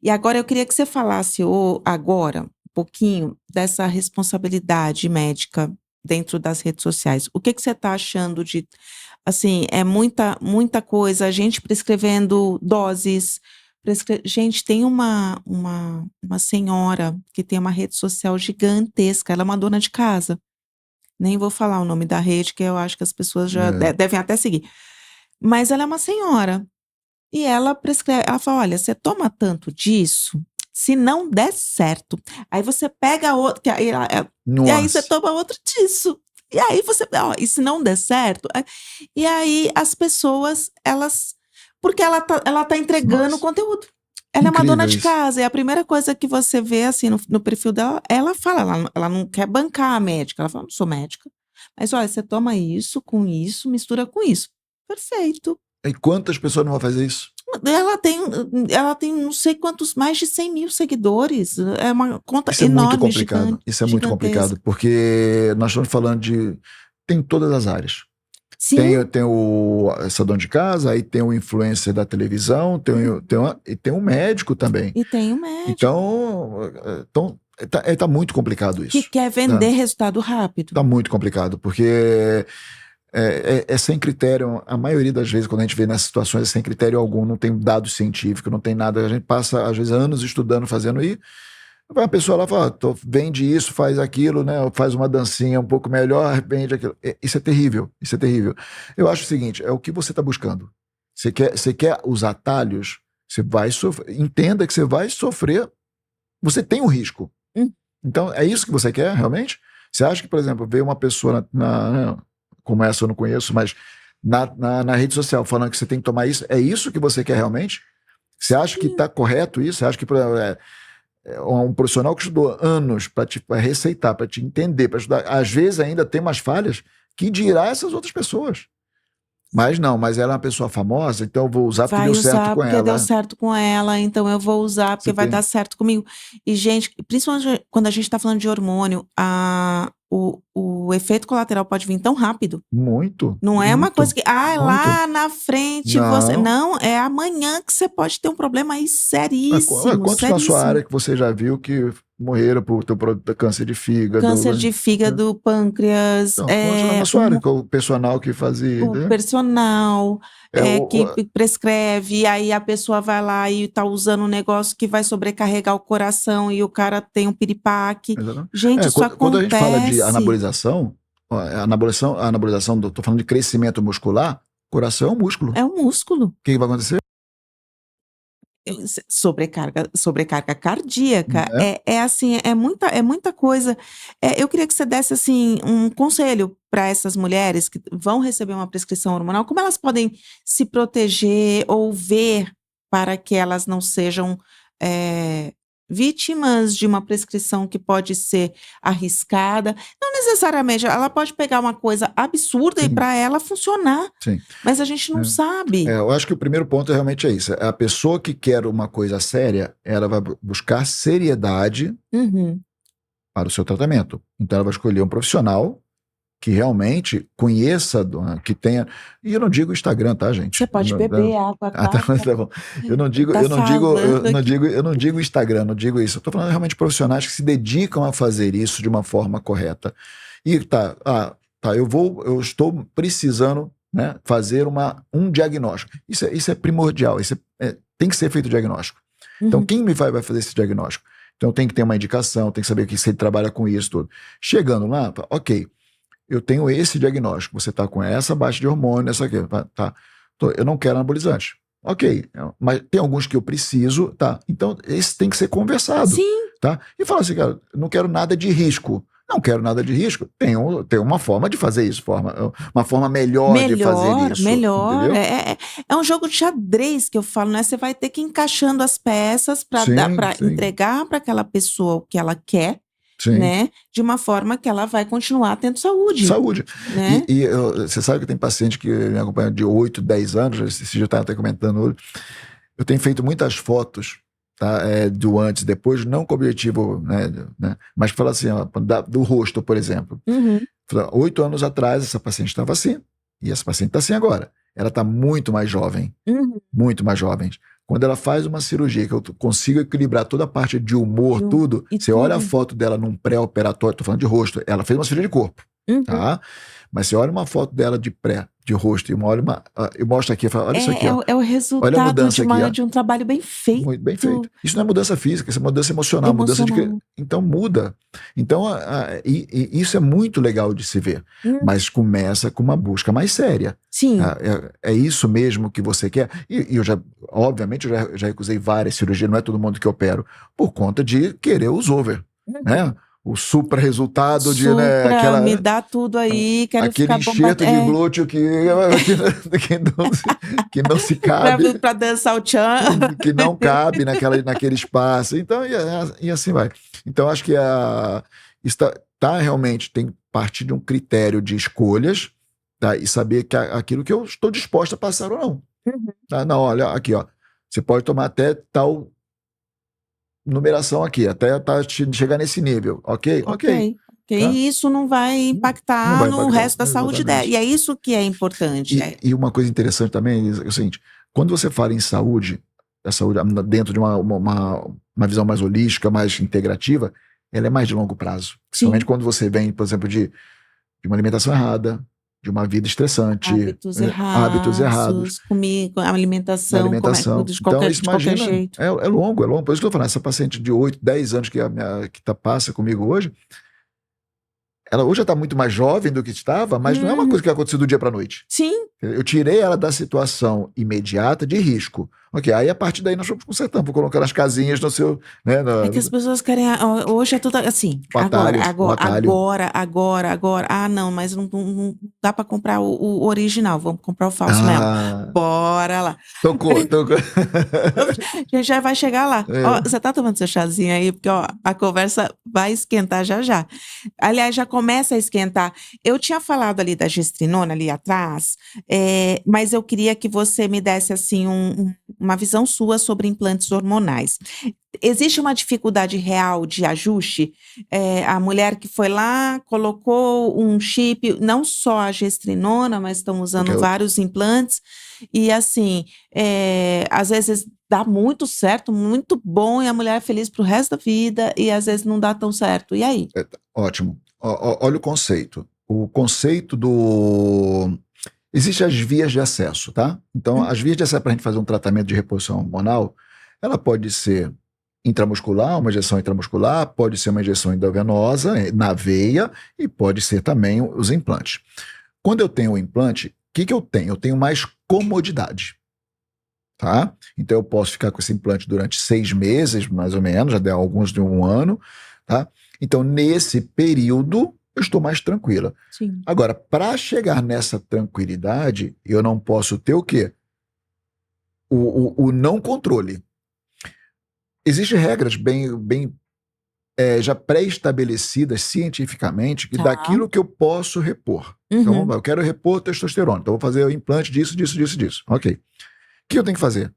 E agora eu queria que você falasse agora um pouquinho dessa responsabilidade médica dentro das redes sociais. O que você está achando de, assim, é muita coisa, a gente prescrevendo doses. Gente, tem uma senhora que tem uma rede social gigantesca, ela é uma dona de casa. Nem vou falar o nome da rede, que eu acho que as pessoas já devem até seguir. Mas ela é uma senhora. E ela prescreve, ela fala, olha, você toma tanto disso, se não der certo, aí você pega outro, e aí você toma outro disso. E aí você, e se não der certo? E aí as pessoas, porque ela tá entregando o conteúdo. Ela é uma dona de casa, e a primeira coisa que você vê, assim, no perfil dela, ela fala, ela não quer bancar a médica, ela fala, não sou médica, mas olha, você toma isso, com isso, mistura com isso. Perfeito. E quantas pessoas não vão fazer isso? Ela tem não sei quantos, mais de 100 mil seguidores, é uma conta Isso é enorme, muito complicado. gigante, Isso é muito complicado, porque nós estamos falando tem todas as áreas. Sim. Tem essa dona de casa, aí tem o influencer da televisão, e tem um médico também. E tem um médico. Então tá muito complicado isso. Que quer vender resultado rápido. Tá muito complicado, porque é sem critério. A maioria das vezes, quando a gente vê nessas situações, é sem critério algum, não tem dado científico, não tem nada. A gente passa, às vezes, anos estudando, fazendo, e vai uma pessoa lá e fala, vende isso, faz aquilo, né? Faz uma dancinha um pouco melhor, vende aquilo. Isso é terrível, isso é terrível. Eu acho o seguinte, é o que você está buscando. Você quer os atalhos, você vai sofrer, entenda que você vai sofrer, você tem um risco. Então, é isso que você quer, realmente? Você acha que, por exemplo, veio uma pessoa, como essa eu não conheço, mas na rede social falando que você tem que tomar isso, é isso que você quer realmente? Você acha que está correto isso? Você acha que um profissional que estudou anos para receitar, para te entender, para estudar, às vezes ainda tem umas falhas, que dirá essas outras pessoas? Mas ela é uma pessoa famosa, então eu vou usar porque deu certo com ela. Porque deu certo com ela, então eu vou usar porque vai dar certo comigo. E, gente, principalmente quando a gente está falando de hormônio, o efeito colateral pode vir tão rápido. Muito. Não é uma coisa que, lá na frente não. você... Não, é amanhã que você pode ter um problema aí seríssimo. Quantos na sua área que você já viu que morreram por câncer de fígado? Câncer de fígado, pâncreas. Quantos na sua área, o personal que fazia? O personal que prescreve, e aí a pessoa vai lá e tá usando um negócio que vai sobrecarregar o coração e o cara tem um piripaque. Gente, isso acontece. Quando a gente fala de anabolização, tô falando de crescimento muscular, coração é um músculo. É um músculo. O que vai acontecer? Sobrecarga cardíaca, assim, é muita coisa. Eu queria que você desse, assim, um conselho para essas mulheres que vão receber uma prescrição hormonal, como elas podem se proteger ou ver para que elas não sejam vítimas de uma prescrição que pode ser arriscada. Não necessariamente, ela pode pegar uma coisa absurda e para ela funcionar. Sim. Mas a gente não sabe. Eu acho que o primeiro ponto realmente é isso. A pessoa que quer uma coisa séria, ela vai buscar seriedade para o seu tratamento. Então ela vai escolher um profissional que realmente conheça, que tenha... E eu não digo Instagram, tá, gente? Você pode beber água, tá? Tá bom. Eu não digo Instagram, não digo isso. Eu tô falando realmente de profissionais que se dedicam a fazer isso de uma forma correta. E eu estou precisando, né, fazer um diagnóstico. Isso é primordial, tem que ser feito o diagnóstico. Então, quem vai fazer esse diagnóstico? Então, tem que ter uma indicação, tem que saber se ele trabalha com isso tudo. Chegando lá, ok, eu tenho esse diagnóstico, você está com essa baixa de hormônio, essa aqui, tá? Eu não quero anabolizante. Ok, mas tem alguns que eu preciso, tá? Então, esse tem que ser conversado. Sim. Tá? E fala assim, cara, não quero nada de risco. Não quero nada de risco. Tem uma forma de fazer isso, uma forma melhor de fazer isso. Melhor. É um jogo de xadrez que eu falo, né? Você vai ter que ir encaixando as peças para entregar para aquela pessoa o que ela quer. Sim. né? De uma forma que ela vai continuar tendo saúde. Saúde. Né? Você sabe que tem paciente que me acompanha de 8, 10 anos, esse dia eu estava até comentando hoje. Eu tenho feito muitas fotos, tá, do antes e depois, não com o objetivo, né, mas fala assim, ó, do rosto, por exemplo. 8 anos atrás, essa paciente estava assim, e essa paciente está assim agora. Ela está muito mais jovem, muito mais jovem. Quando ela faz uma cirurgia, que eu consigo equilibrar toda a parte de humor, tudo, você olha a foto dela num pré-operatório, estou falando de rosto, ela fez uma cirurgia de corpo, tá? Mas você olha uma foto dela de rosto, e eu mostro aqui, eu falo, olha isso aqui, ó. É o Olha a resultado mudança aqui, de um trabalho bem feito. Muito bem feito. Isso não é mudança física, isso é mudança emocional. Mudança de. Então muda. Então, isso é muito legal de se ver. Mas começa com uma busca mais séria. Sim. É isso mesmo que você quer? E eu obviamente, eu já recusei várias cirurgias, não é todo mundo que eu opero, por conta de querer os over, né? O supra resultado de, né, aquela, me dá tudo aí, quero aquele ficar enxerto de glúteo que não se cabe. Para dançar o tchan. Que não cabe naquele espaço. Então, e assim vai. Então, acho que realmente tem que partir de um critério de escolhas, tá? E saber que aquilo que eu estou disposto a passar ou não. Tá? Não, olha, aqui, ó. Você pode tomar até tal numeração aqui, até chegar nesse nível, ok? Tá? E isso não vai impactar no resto da saúde dela. E é isso que é importante. E uma coisa interessante também é o seguinte: quando você fala em saúde, a saúde dentro de uma visão mais holística, mais integrativa, ela é mais de longo prazo. Principalmente quando você vem, por exemplo, de uma alimentação errada, de uma vida estressante, hábitos errados, alimentação de qualquer jeito. É longo. Por isso que eu estou falando, essa paciente de 8, 10 anos que passa comigo hoje, ela hoje já está muito mais jovem do que estava, mas não é uma coisa que aconteceu do dia para a noite. Sim. Eu tirei ela da situação imediata de risco. Ok, aí a partir daí nós vamos consertando, vou colocar as casinhas no seu... Né, É que as pessoas querem... Hoje é tudo assim, agora. Ah, não, mas não dá para comprar o original, vamos comprar o falso mesmo. Bora lá. Tocou. A gente já vai chegar lá. Ó, você tá tomando seu chazinho aí? Porque ó, a conversa vai esquentar já. Aliás, já começa a esquentar. Eu tinha falado ali da gestrinona ali atrás, mas eu queria que você me desse assim uma visão sua sobre implantes hormonais. Existe uma dificuldade real de ajuste? A mulher que foi lá, colocou um chip, não só a gestrinona, mas estão usando vários implantes, e assim, às vezes dá muito certo, muito bom, e a mulher é feliz pro resto da vida, e às vezes não dá tão certo. E aí? Ótimo. Olha o conceito. O conceito do... Existem as vias de acesso, tá? Então, as vias de acesso para a gente fazer um tratamento de reposição hormonal, ela pode ser intramuscular, uma injeção intramuscular, pode ser uma injeção endovenosa, na veia, e pode ser também os implantes. Quando eu tenho o implante, o que eu tenho? Eu tenho mais comodidade, tá? Então, eu posso ficar com esse implante durante 6 meses, mais ou menos, já deu alguns de 1 ano, tá? Então, nesse período, eu estou mais tranquila. Sim. Agora, para chegar nessa tranquilidade, eu não posso ter o quê? O não controle. Existem regras bem já pré-estabelecidas cientificamente daquilo que eu posso repor. Então, eu quero repor testosterona, então vou fazer o implante disso. Ok. O que eu tenho que fazer?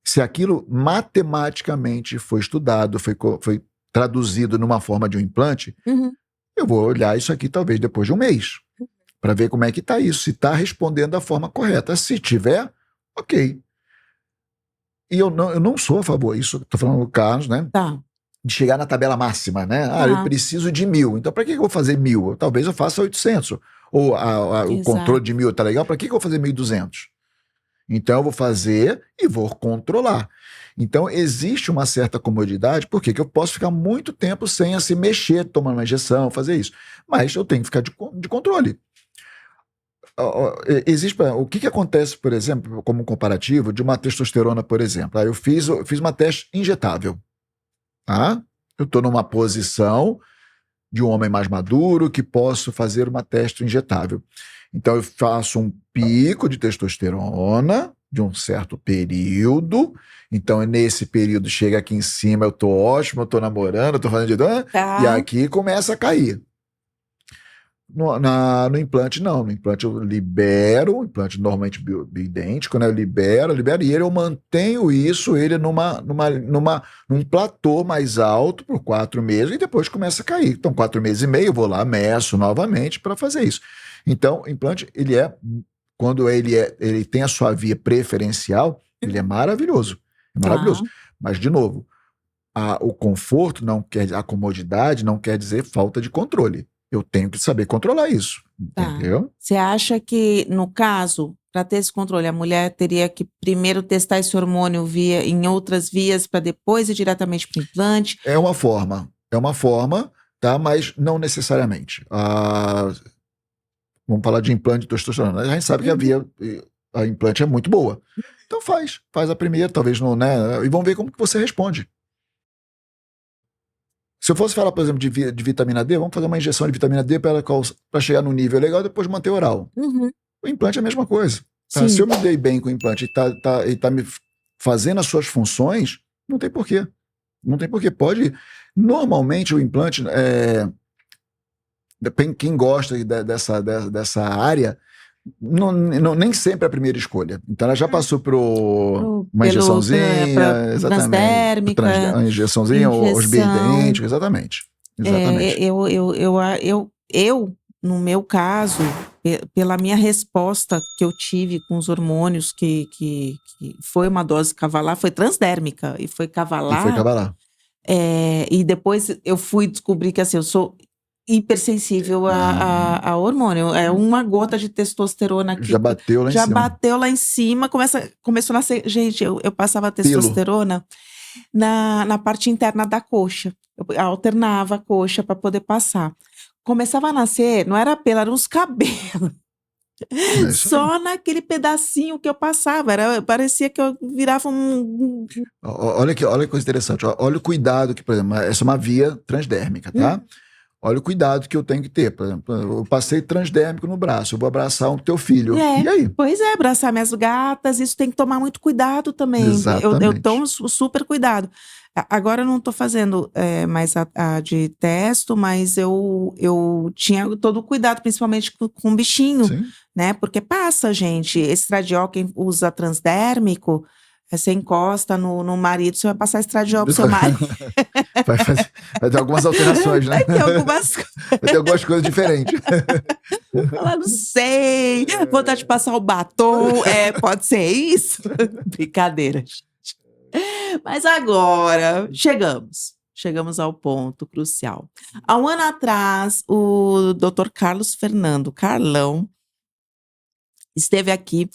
Se aquilo matematicamente foi estudado, foi traduzido numa forma de um implante, eu vou olhar isso aqui talvez depois de 1 mês, para ver como é que está isso, se está respondendo da forma correta. Se tiver, ok. E eu não sou a favor, isso estou falando do Carlos, né? Tá. De chegar na tabela máxima, né? Eu preciso de 1.000, então para que eu vou fazer 1.000? Talvez eu faça 800. Ou o controle de 1.000 tá legal, para que eu vou fazer 1.200? Então eu vou fazer e vou controlar. Então existe uma certa comodidade, porque eu posso ficar muito tempo sem assim mexer, tomar uma injeção, fazer isso. Mas eu tenho que ficar de controle. O que acontece, por exemplo, como um comparativo de uma testosterona, por exemplo? Eu fiz uma teste injetável. Tá? Eu estou numa posição de um homem mais maduro que posso fazer uma teste injetável. Então eu faço um pico de testosterona, de um certo período. Então, nesse período, chega aqui em cima, eu tô ótimo, eu tô namorando, eu tô fazendo e Tá. aqui começa a cair. No implante, não. No implante eu libero, o implante normalmente bioidêntico, né? Eu libero, e eu mantenho ele num platô mais alto por 4 meses e depois começa a cair. Então, 4 meses e meio, eu vou lá, meço novamente para fazer isso. Então, o implante, quando ele tem a sua via preferencial, ele é maravilhoso. É maravilhoso. Tá. Mas, de novo, o conforto a comodidade não quer dizer falta de controle. Eu tenho que saber controlar isso, Tá. entendeu? Você acha que, no caso, para ter esse controle, a mulher teria que primeiro testar esse hormônio em outras vias para depois ir diretamente para o implante? É uma forma, tá? Mas não necessariamente. Vamos falar de implante de testosterona. A gente sabe que a implante é muito boa. Então faz a primeira, talvez não, né? E vamos ver como que você responde. Se eu fosse falar, por exemplo, de vitamina D, vamos fazer uma injeção de vitamina D para chegar num nível legal e depois manter oral. Uhum. O implante é a mesma coisa. Tá? Sim. Se eu me dei bem com o implante e tá me fazendo as suas funções, não tem porquê. Não tem porquê. Normalmente o implante, quem gosta dessa área, nem sempre é a primeira escolha. Então ela já passou por uma injeçãozinha, exatamente. Transdérmica, Uma injeçãozinha, os bioidênticos, exatamente. Exatamente. No meu caso, pela minha resposta que eu tive com os hormônios, que foi uma dose cavalar, foi transdérmica e foi E foi cavalar. cavalar. E depois eu fui descobrir que assim, eu sou hipersensível a hormônio. É uma gota de testosterona aqui. Já bateu lá em Já cima. bateu lá em cima, começou a nascer. Gente, eu passava testosterona na parte interna da coxa. Eu alternava a coxa para poder passar. Começava a nascer, não era pelo, eram os cabelos. Só naquele pedacinho que eu passava. Parecia que eu virava Olha que coisa interessante. Olha o cuidado que, por exemplo, essa é uma via transdérmica, tá? Olha o cuidado que eu tenho que ter. Por exemplo, eu passei transdérmico no braço, eu vou abraçar o teu filho. E aí? Pois é, abraçar minhas gatas, isso tem que tomar muito cuidado também. Exatamente. Eu tomo super cuidado. Agora eu não estou fazendo mais a de testo, mas eu tinha todo o cuidado, principalmente com o bichinho, Sim. né? Porque passa, gente. Estradiol, quem usa transdérmico, você encosta no marido, você vai passar estradiol pro seu marido. Vai ter algumas alterações, né? Vai ter algumas coisas diferentes. Ela não sei. Vontade de passar o batom. Pode ser isso? Brincadeira, gente. Mas agora, chegamos ao ponto crucial. Há um ano atrás, o Dr. Carlos Fernando, Carlão, esteve aqui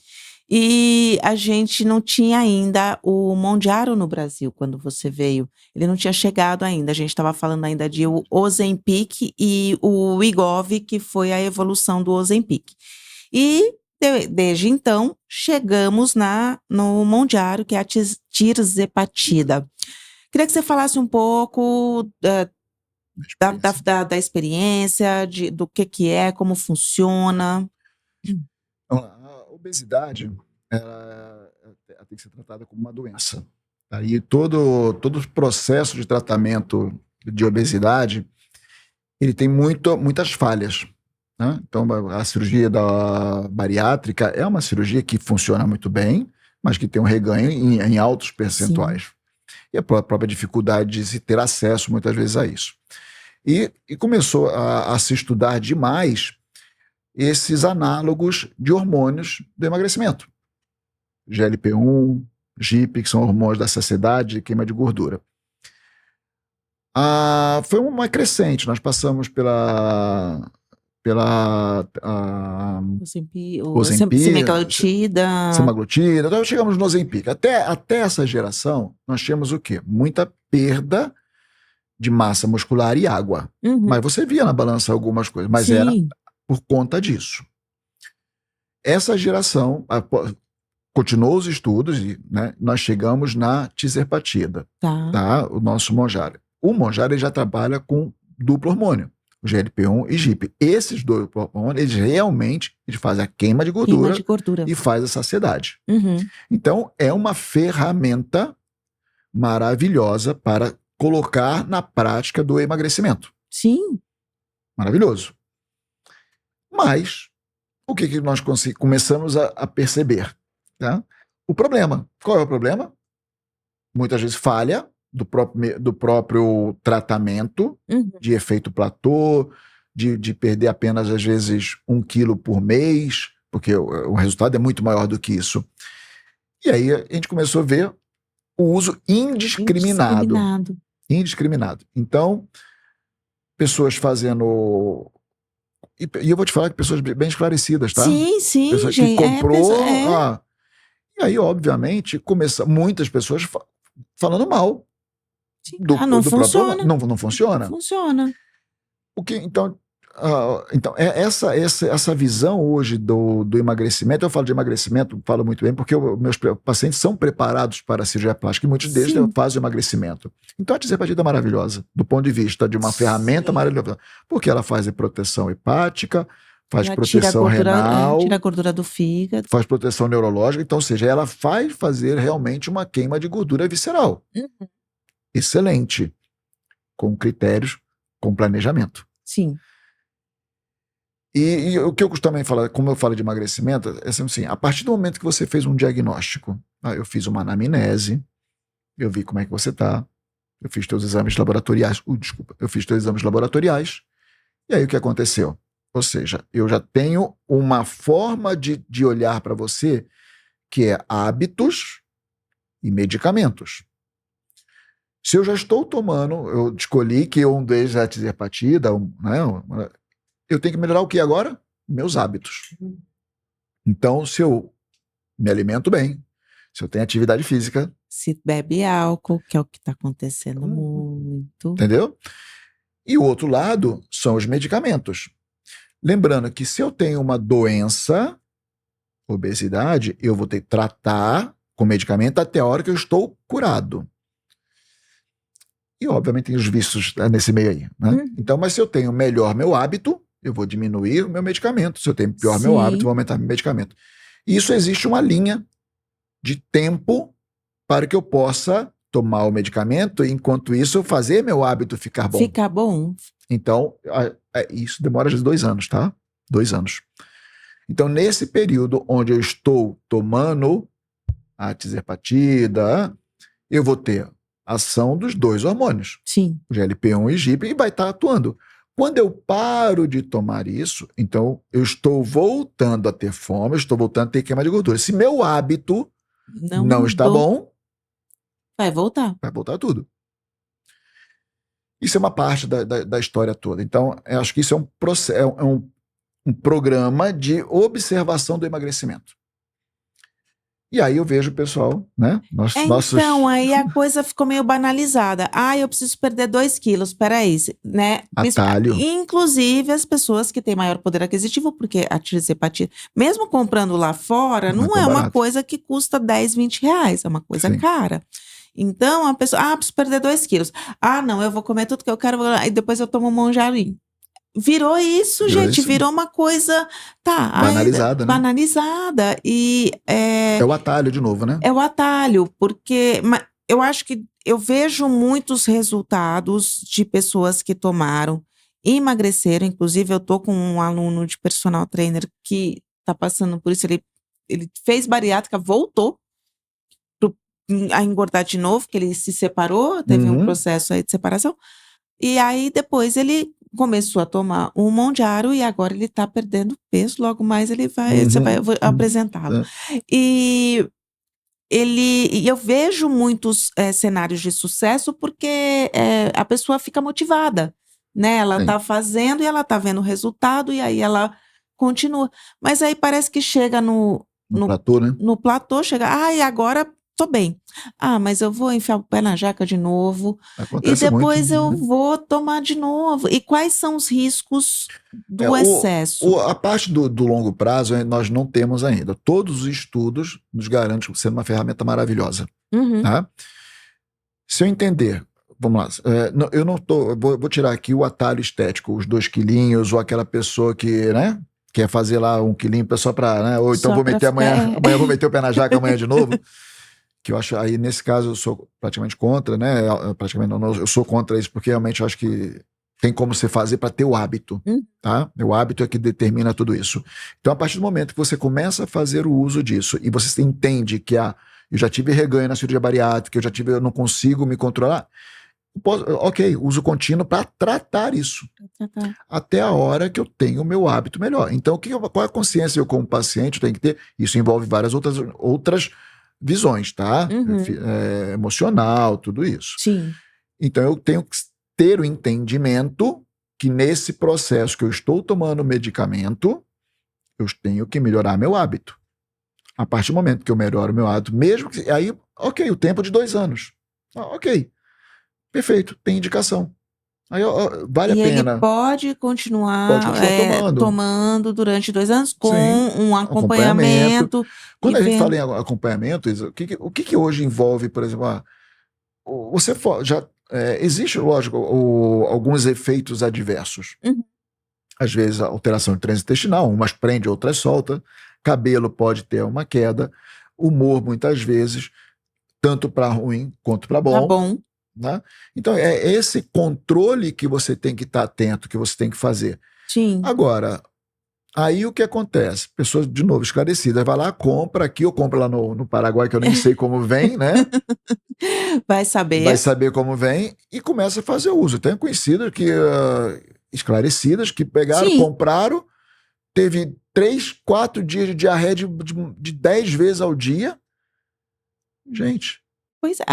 e a gente não tinha ainda o Mounjaro no Brasil quando você veio. Ele não tinha chegado ainda. A gente estava falando ainda de o Ozempic e o Wegovy, que foi a evolução do Ozempic. E desde então, chegamos no Mounjaro, que é a tirzepatida. Queria que você falasse um pouco da experiência, do que é, como funciona. Vamos lá. A obesidade ela tem que ser tratada como uma doença. Aí todo o processo de tratamento de obesidade ele tem muitas falhas. Né? Então, a cirurgia bariátrica é uma cirurgia que funciona muito bem, mas que tem um reganho em altos percentuais. Sim. E a própria dificuldade de se ter acesso, muitas vezes, a isso. E começou a se estudar demais esses análogos de hormônios do emagrecimento. GLP-1, GIP, que são hormônios da saciedade e queima de gordura. Foi uma crescente, nós passamos pela Ozempic, semaglutida, então chegamos no Ozempic. Até essa geração, nós tínhamos o quê? Muita perda de massa muscular e água. Uhum. Mas você via na balança algumas coisas, mas Sim. era por conta disso. Essa geração continuou os estudos e nós chegamos na tirzepatida, tá? O nosso Mounjaro. O Mounjaro já trabalha com duplo hormônio, o GLP-1 e GIP. Esses dois hormônios, eles realmente ele faz a queima de Queima gordura de gordura. e faz a saciedade. Uhum. Então, é uma ferramenta maravilhosa para colocar na prática do emagrecimento. Sim. Maravilhoso. Mas, o que nós começamos a perceber? Tá? O problema. Qual é o problema? Muitas vezes falha do próprio tratamento, Uhum. de efeito platô, de perder apenas, às vezes, 1 quilo por mês, porque o resultado é muito maior do que isso. E aí a gente começou a ver o uso indiscriminado. Então, pessoas fazendo... E eu vou te falar que pessoas bem esclarecidas, tá? Sim, Pessoas gente. que comprou... É. E aí, obviamente, muitas pessoas falando mal Não do funciona. próprio... Não funciona. Não funciona. Então, essa visão hoje do emagrecimento, eu falo de emagrecimento, falo muito bem, porque meus pacientes são preparados para a cirurgia plástica e muitos deles fazem o emagrecimento. Então a tirzepatida é maravilhosa, do ponto de vista de uma ferramenta maravilhosa, porque ela faz proteção hepática, faz proteção renal, tira a gordura do fígado, faz proteção neurológica, então, ou seja, ela faz fazer realmente uma queima de gordura visceral. Uhum. Excelente, com critérios, com planejamento. Sim. E o que eu costumo falar, como eu falo de emagrecimento, é assim, a partir do momento que você fez um diagnóstico, eu fiz uma anamnese, eu vi como é que você está, eu fiz teus exames laboratoriais, eu fiz teus exames laboratoriais, e aí o que aconteceu? Ou seja, eu já tenho uma forma de olhar para você que é hábitos e medicamentos. Se eu já estou tomando, eu escolhi que um deles é a tirzepatida, né, eu tenho que melhorar o que agora? Meus hábitos. Então, se eu me alimento bem, se eu tenho atividade física... Se bebe álcool, que é o que está acontecendo muito. Entendeu? E o outro lado são os medicamentos. Lembrando que se eu tenho uma doença, obesidade, eu vou ter que tratar com medicamento até a hora que eu estou curado. E, obviamente, tem os vícios nesse meio aí. Né? Então, mas se eu tenho melhor meu hábito, eu vou diminuir o meu medicamento. Se eu tenho pior meu hábito, eu vou aumentar meu medicamento. E isso existe uma linha de tempo para que eu possa tomar o medicamento e, enquanto isso, eu fazer meu hábito ficar bom. Ficar bom. Então, isso demora às vezes 2 anos, tá? 2 anos. Então, nesse período onde eu estou tomando a tirzepatida, eu vou ter ação dos 2 hormônios. Sim. O GLP-1 e GIP, e vai estar atuando. Quando eu paro de tomar isso, então eu estou voltando a ter fome, eu estou voltando a ter queima de gordura. Se meu hábito não está bom, vai voltar. Vai voltar tudo. Isso é uma parte da história toda. Então, eu acho que isso é um processo, um programa de observação do emagrecimento. E aí eu vejo o pessoal, né? Então, aí a coisa ficou meio banalizada. Eu preciso perder 2 quilos, peraí, né? Atalho. Inclusive as pessoas que têm maior poder aquisitivo, porque a tirzepatida, mesmo comprando lá fora, não é uma coisa que custa 10, 20 reais, é uma coisa cara. Então, a pessoa, preciso perder 2 quilos. Não, eu vou comer tudo que eu quero, e depois eu tomo um monjarim. Virou isso, gente, virou uma coisa, banalizada, né? Banalizada. E é o atalho de novo, né? É o atalho, porque eu acho que eu vejo muitos resultados de pessoas que tomaram e emagreceram. Inclusive, eu tô com um aluno de personal trainer que tá passando por isso, ele fez bariátrica, voltou a engordar de novo, que ele se separou, teve um processo aí de separação, e aí depois ele começou a tomar um Mounjaro e agora ele tá perdendo peso, logo mais ele vai, eu vou apresentá-lo. E eu vejo muitos cenários de sucesso porque a pessoa fica motivada, né? Ela tá fazendo e ela tá vendo o resultado e aí ela continua. Mas aí parece que chega no platô, né? No platô, chega, e agora tô bem. Mas eu vou enfiar o pé na jaca de novo. Acontece e depois muito, eu né? vou tomar de novo. E quais são os riscos do excesso? A parte do longo prazo nós não temos ainda. Todos os estudos nos garantem sendo uma ferramenta maravilhosa. Tá? Se eu entender, vamos lá, eu não tô, vou tirar aqui o atalho estético, os 2 quilinhos, ou aquela pessoa que, né, quer fazer lá um quilinho só para, né? Ou então Só vou pra meter ficar. amanhã eu vou meter o pé na jaca amanhã de novo. Que eu acho, aí nesse caso eu sou praticamente contra, né? Praticamente não, eu sou contra isso, porque realmente eu acho que tem como você fazer para ter o hábito, tá? O hábito é que determina tudo isso. Então, a partir do momento que você começa a fazer o uso disso e você entende que eu já tive reganho na cirurgia bariátrica, eu não consigo me controlar, ok, uso contínuo para tratar isso. Até a hora que eu tenho o meu hábito melhor. Então, qual é a consciência eu como paciente tenho que ter? Isso envolve várias outras visões, tá? Emocional, tudo isso. Sim. Então eu tenho que ter o entendimento que nesse processo que eu estou tomando medicamento, eu tenho que melhorar meu hábito. A partir do momento que eu melhoro meu hábito, mesmo que aí, ok, o tempo de 2 anos. Ok, perfeito, tem indicação. Aí vale a E ele pena. pode Pode continuar continuar tomando. tomando durante 2 anos com Sim, um acompanhamento. Quando E a gente vendo. fala em acompanhamento, Isa, o que hoje envolve, por exemplo, você já existe, lógico, alguns efeitos adversos. Às vezes a alteração de trânsito intestinal, umas prende, outras solta. Cabelo pode ter uma queda. Humor, muitas vezes, tanto para ruim quanto para Tá bom. bom. Né? Então, é esse controle que você tem que estar atento, que você tem que fazer. Sim. Agora, aí o que acontece? Pessoas, de novo, esclarecidas, vai lá, compra aqui, ou compra lá no Paraguai, que eu nem sei como vem, né? Vai saber. Vai saber como vem e começa a fazer uso. Tenho conhecidas que, esclarecidas, que pegaram, Sim. compraram, teve 3, 4 dias de diarreia de 10 vezes ao dia. Gente. Pois é,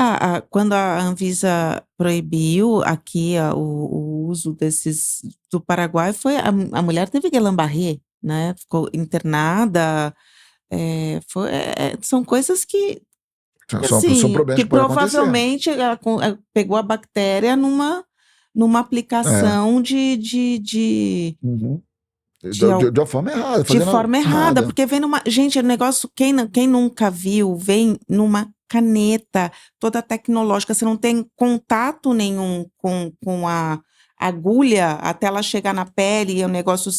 quando a Anvisa proibiu aqui o uso desses do Paraguai, a mulher teve Guillain-Barré, né? Ficou internada. São coisas que, São assim, problemas que que podem acontecer. provavelmente ela pegou a bactéria numa aplicação de Uhum. de al De uma forma errada, de fazendo forma errada, errada. porque vem gente, o negócio, quem nunca viu, vem numa caneta toda tecnológica, você não tem contato nenhum com a agulha até ela chegar na pele e o negócio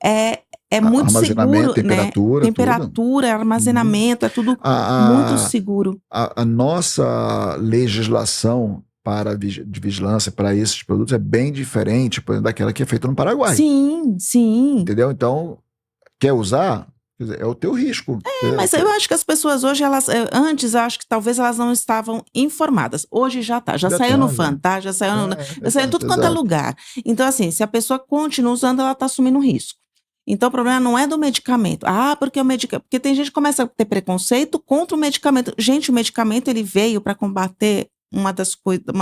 é muito Armazenamento, seguro, né? temperatura, tudo. Temperatura, armazenamento, é tudo muito seguro. A nossa legislação de vigilância para esses produtos é bem diferente, por exemplo, daquela que é feita no Paraguai. Sim, sim. Entendeu? Então, quer usar? Quer dizer, é o teu risco. Mas eu acho que as pessoas hoje, antes, eu acho que talvez elas não estavam informadas. Hoje já tá, já saiu no Fantástico, já saiu já saiu em tudo quanto é lugar. Então, assim, se a pessoa continua usando, ela está assumindo risco. Então, o problema não é do medicamento. Porque porque tem gente que começa a ter preconceito contra o medicamento. Gente, o medicamento ele veio para combater uma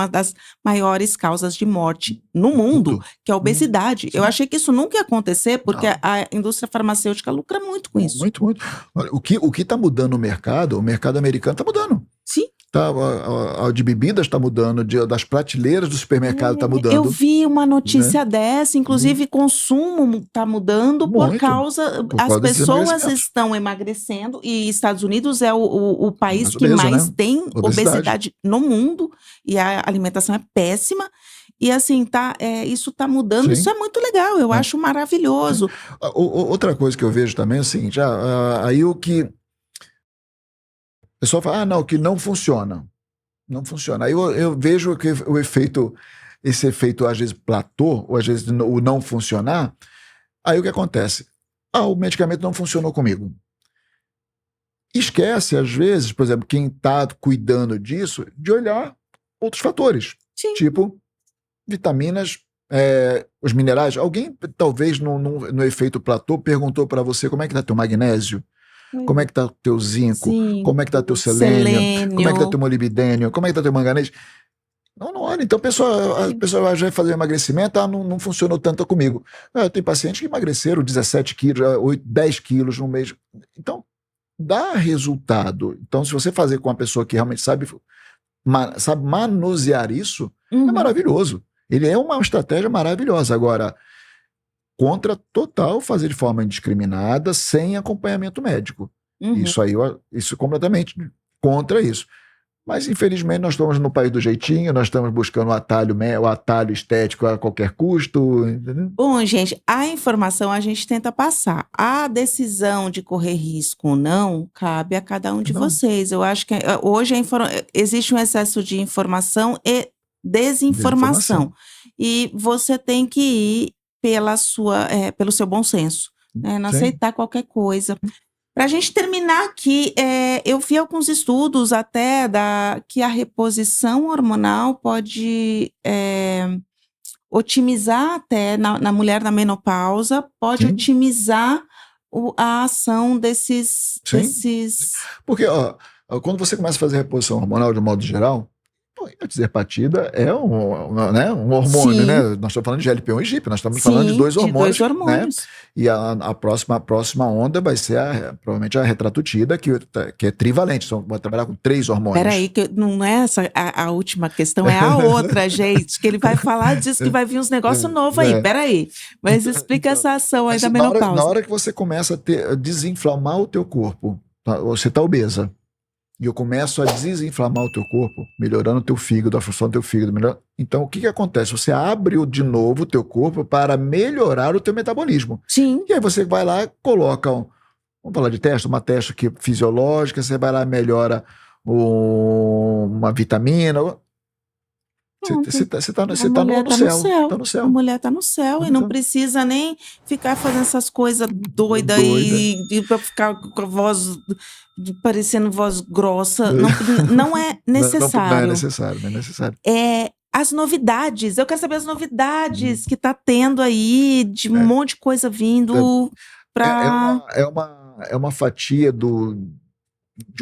das maiores causas de morte no mundo, que é a obesidade. Eu achei que isso nunca ia acontecer, porque a indústria farmacêutica lucra muito com isso. Muito, muito. Olha, o que está mudando o mercado americano está mudando. Sim. A de bebidas está mudando, das prateleiras do supermercado está mudando. Eu vi uma notícia dessa, inclusive consumo está mudando por causa as pessoas estão emagrecendo e Estados Unidos é o país que mais tem obesidade no mundo e a alimentação é péssima. E assim, isso está mudando. Sim. Isso é muito legal, eu acho maravilhoso. Outra coisa que eu vejo também é o seguinte, aí o que o pessoal fala, não, que não funciona. Não funciona. Aí eu vejo que esse efeito, às vezes, platô, ou às vezes o não funcionar, aí o que acontece? O medicamento não funcionou comigo. Esquece, às vezes, por exemplo, quem está cuidando disso, de olhar outros fatores. Sim. Tipo, vitaminas, os minerais. Alguém, talvez, no efeito platô, perguntou para você como é que está teu magnésio? Como é que tá teu zinco? Sim. Como é que tá teu selênio? Como é que tá teu molibdênio? Como é que tá teu manganês? Não olha. Então a pessoa vai fazer emagrecimento, não funcionou tanto comigo. Tem pacientes que emagreceram 17 quilos, 10 quilos no mês. Então, dá resultado. Então, se você fazer com uma pessoa que realmente sabe manusear isso, é maravilhoso. Ele é uma estratégia maravilhosa. Agora, contra total fazer de forma indiscriminada, sem acompanhamento médico. Isso aí, isso completamente contra isso. Mas, infelizmente, nós estamos no país do jeitinho, nós estamos buscando o atalho estético a qualquer custo, entendeu? Bom, gente, a informação a gente tenta passar. A decisão de correr risco ou não cabe a cada um de Não. vocês. Eu acho que hoje existe um excesso de informação e desinformação. E você tem que ir pelo seu bom senso, né? Não Sim. aceitar qualquer coisa. Para a gente terminar aqui, eu vi alguns estudos até que a reposição hormonal pode otimizar até na mulher na menopausa, pode Sim. otimizar a ação desses. Porque quando você começa a fazer reposição hormonal de um modo geral, a Tizerpatida é um hormônio, Sim. né? Nós estamos falando de GLP-1 e GIP, nós estamos falando de dois hormônios. Né? E a próxima onda vai ser provavelmente a Retratutida, que é trivalente, então vai trabalhar com 3 hormônios. Peraí, que não é essa a última questão, é a outra, gente, que ele vai falar disso, que vai vir uns negócios novos aí, peraí. Mas explica essa ação aí da menopausa. Na hora que você começa a desinflamar o teu corpo, você está obesa, e eu começo a desinflamar o teu corpo, melhorando o teu fígado, a função do teu fígado. Então, o que acontece? Você abre de novo o teu corpo para melhorar o teu metabolismo. Sim. E aí você vai lá, coloca, vamos falar de teste, uma teste que fisiológica, você vai lá e melhora uma vitamina. Você tá no céu. Tá no céu. A mulher tá no céu e não precisa nem ficar fazendo essas coisas doidas aí, pra ficar com a voz, parecendo voz grossa. Não é necessário. Não é necessário. As novidades, eu quero saber as novidades que tá tendo aí, de um monte de coisa vindo pra... É uma fatia de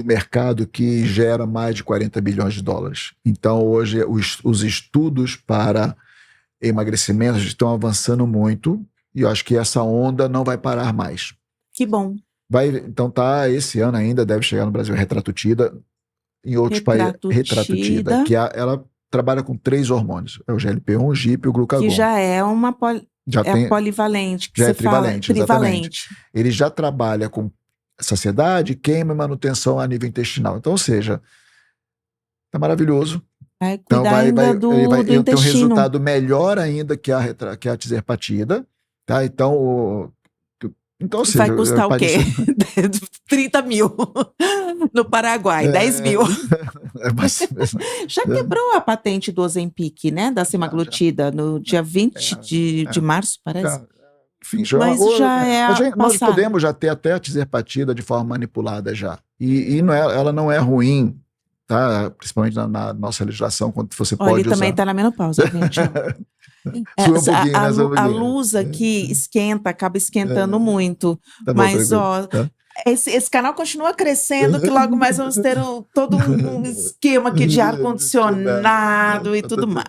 um mercado que gera mais de 40 bilhões de dólares. Então, hoje, os estudos para emagrecimento estão avançando muito, e eu acho que essa onda não vai parar mais. Que bom. Então, esse ano ainda deve chegar no Brasil Retratutida, em outros países, Retratutida, que ela trabalha com 3 hormônios, é o GLP-1, o GIP e o glucagon. Que já é polivalente, que já você é trivalente, fala, exatamente. Ele já trabalha com saciedade, queima e manutenção a nível intestinal. Então, ou seja, tá maravilhoso. Vai cuidar do intestino. Tem um resultado melhor ainda que a Tizerpatida, tá? Então, ou seja, vai custar o quê? 30 mil. No Paraguai, 10 mil. Já quebrou a patente do Ozempic, né? Da semaglutida, no dia 20 de março, parece. Enfim, nós podemos já ter até a Tizerpatida de forma manipulada já. E ela não é ruim, tá? Principalmente na nossa legislação, quando você pode usar. Ele também está na menopausa, gente. A luz aqui acaba esquentando muito. Tá bom, mas, esse canal continua crescendo, que logo mais vamos ter todo um esquema aqui de ar-condicionado e tudo mais.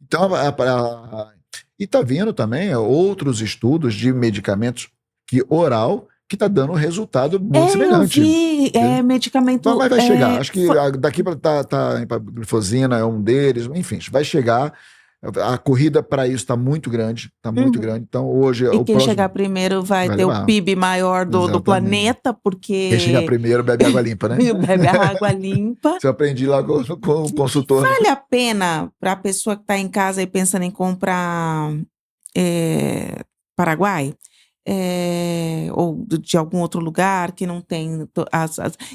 Então, e está vindo também outros estudos de medicamentos oral que está dando resultado muito semelhante. Eu vi, medicamento... Mas vai chegar, acho que daqui para a glifosina é um deles, enfim, vai chegar. A corrida para isso está muito grande, Então, hoje... quem chegar primeiro vai ter o PIB maior do planeta, porque... Quem chegar primeiro bebe água limpa, né? Bebe água limpa. Isso eu aprendi lá com o consultor. Vale a pena para a pessoa que está em casa e pensando em comprar Paraguai? Ou de algum outro lugar que não tem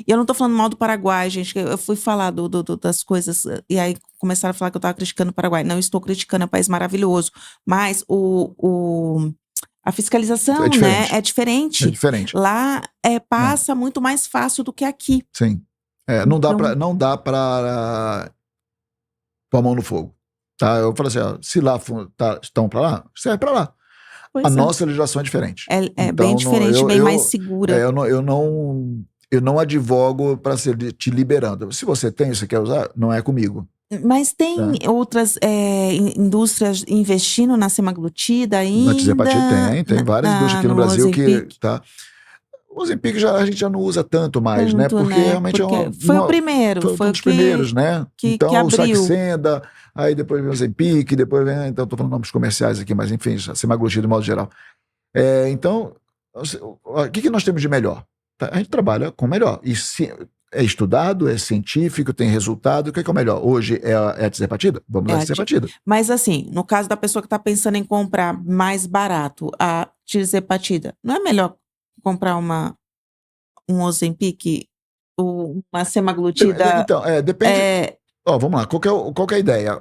e eu não estou falando mal do Paraguai, gente, eu fui falar das coisas e aí começaram a falar que eu estava criticando o Paraguai. Não estou criticando, é um país maravilhoso, mas a fiscalização é diferente. Lá passa muito mais fácil do que aqui. Sim, não dá para pôr a mão no fogo, tá? Eu falo assim, se lá estão para lá, serve para lá. Nossa legislação é diferente. Então, bem diferente, bem mais segura. Eu não advogo para ser te liberando. Se você quer usar, não é comigo. Mas tem outras indústrias investindo na semaglutida ainda? Na Tizerpatida tem várias indústrias aqui no Brasil Ozempic. Que tá. O Ozempic a gente já não usa tanto mais, né? Porque realmente foi o primeiro. Foi um dos primeiros, né? Então, que abriu. O Saxenda, aí depois vem o Ozempic, depois vem... Então, estou falando nomes comerciais aqui, mas enfim, a semaglutida de modo geral. Então, o que nós temos de melhor? A gente trabalha com melhor. E é estudado, é científico, tem resultado. O que é o melhor? Hoje é a Tizepatida? Vamos É lá, a Tizepatida. Mas assim, no caso da pessoa que está pensando em comprar mais barato a tirzepatida, não é melhor comprar um Ozempic, uma semaglutida? Então, depende. Vamos lá, qual que é a ideia?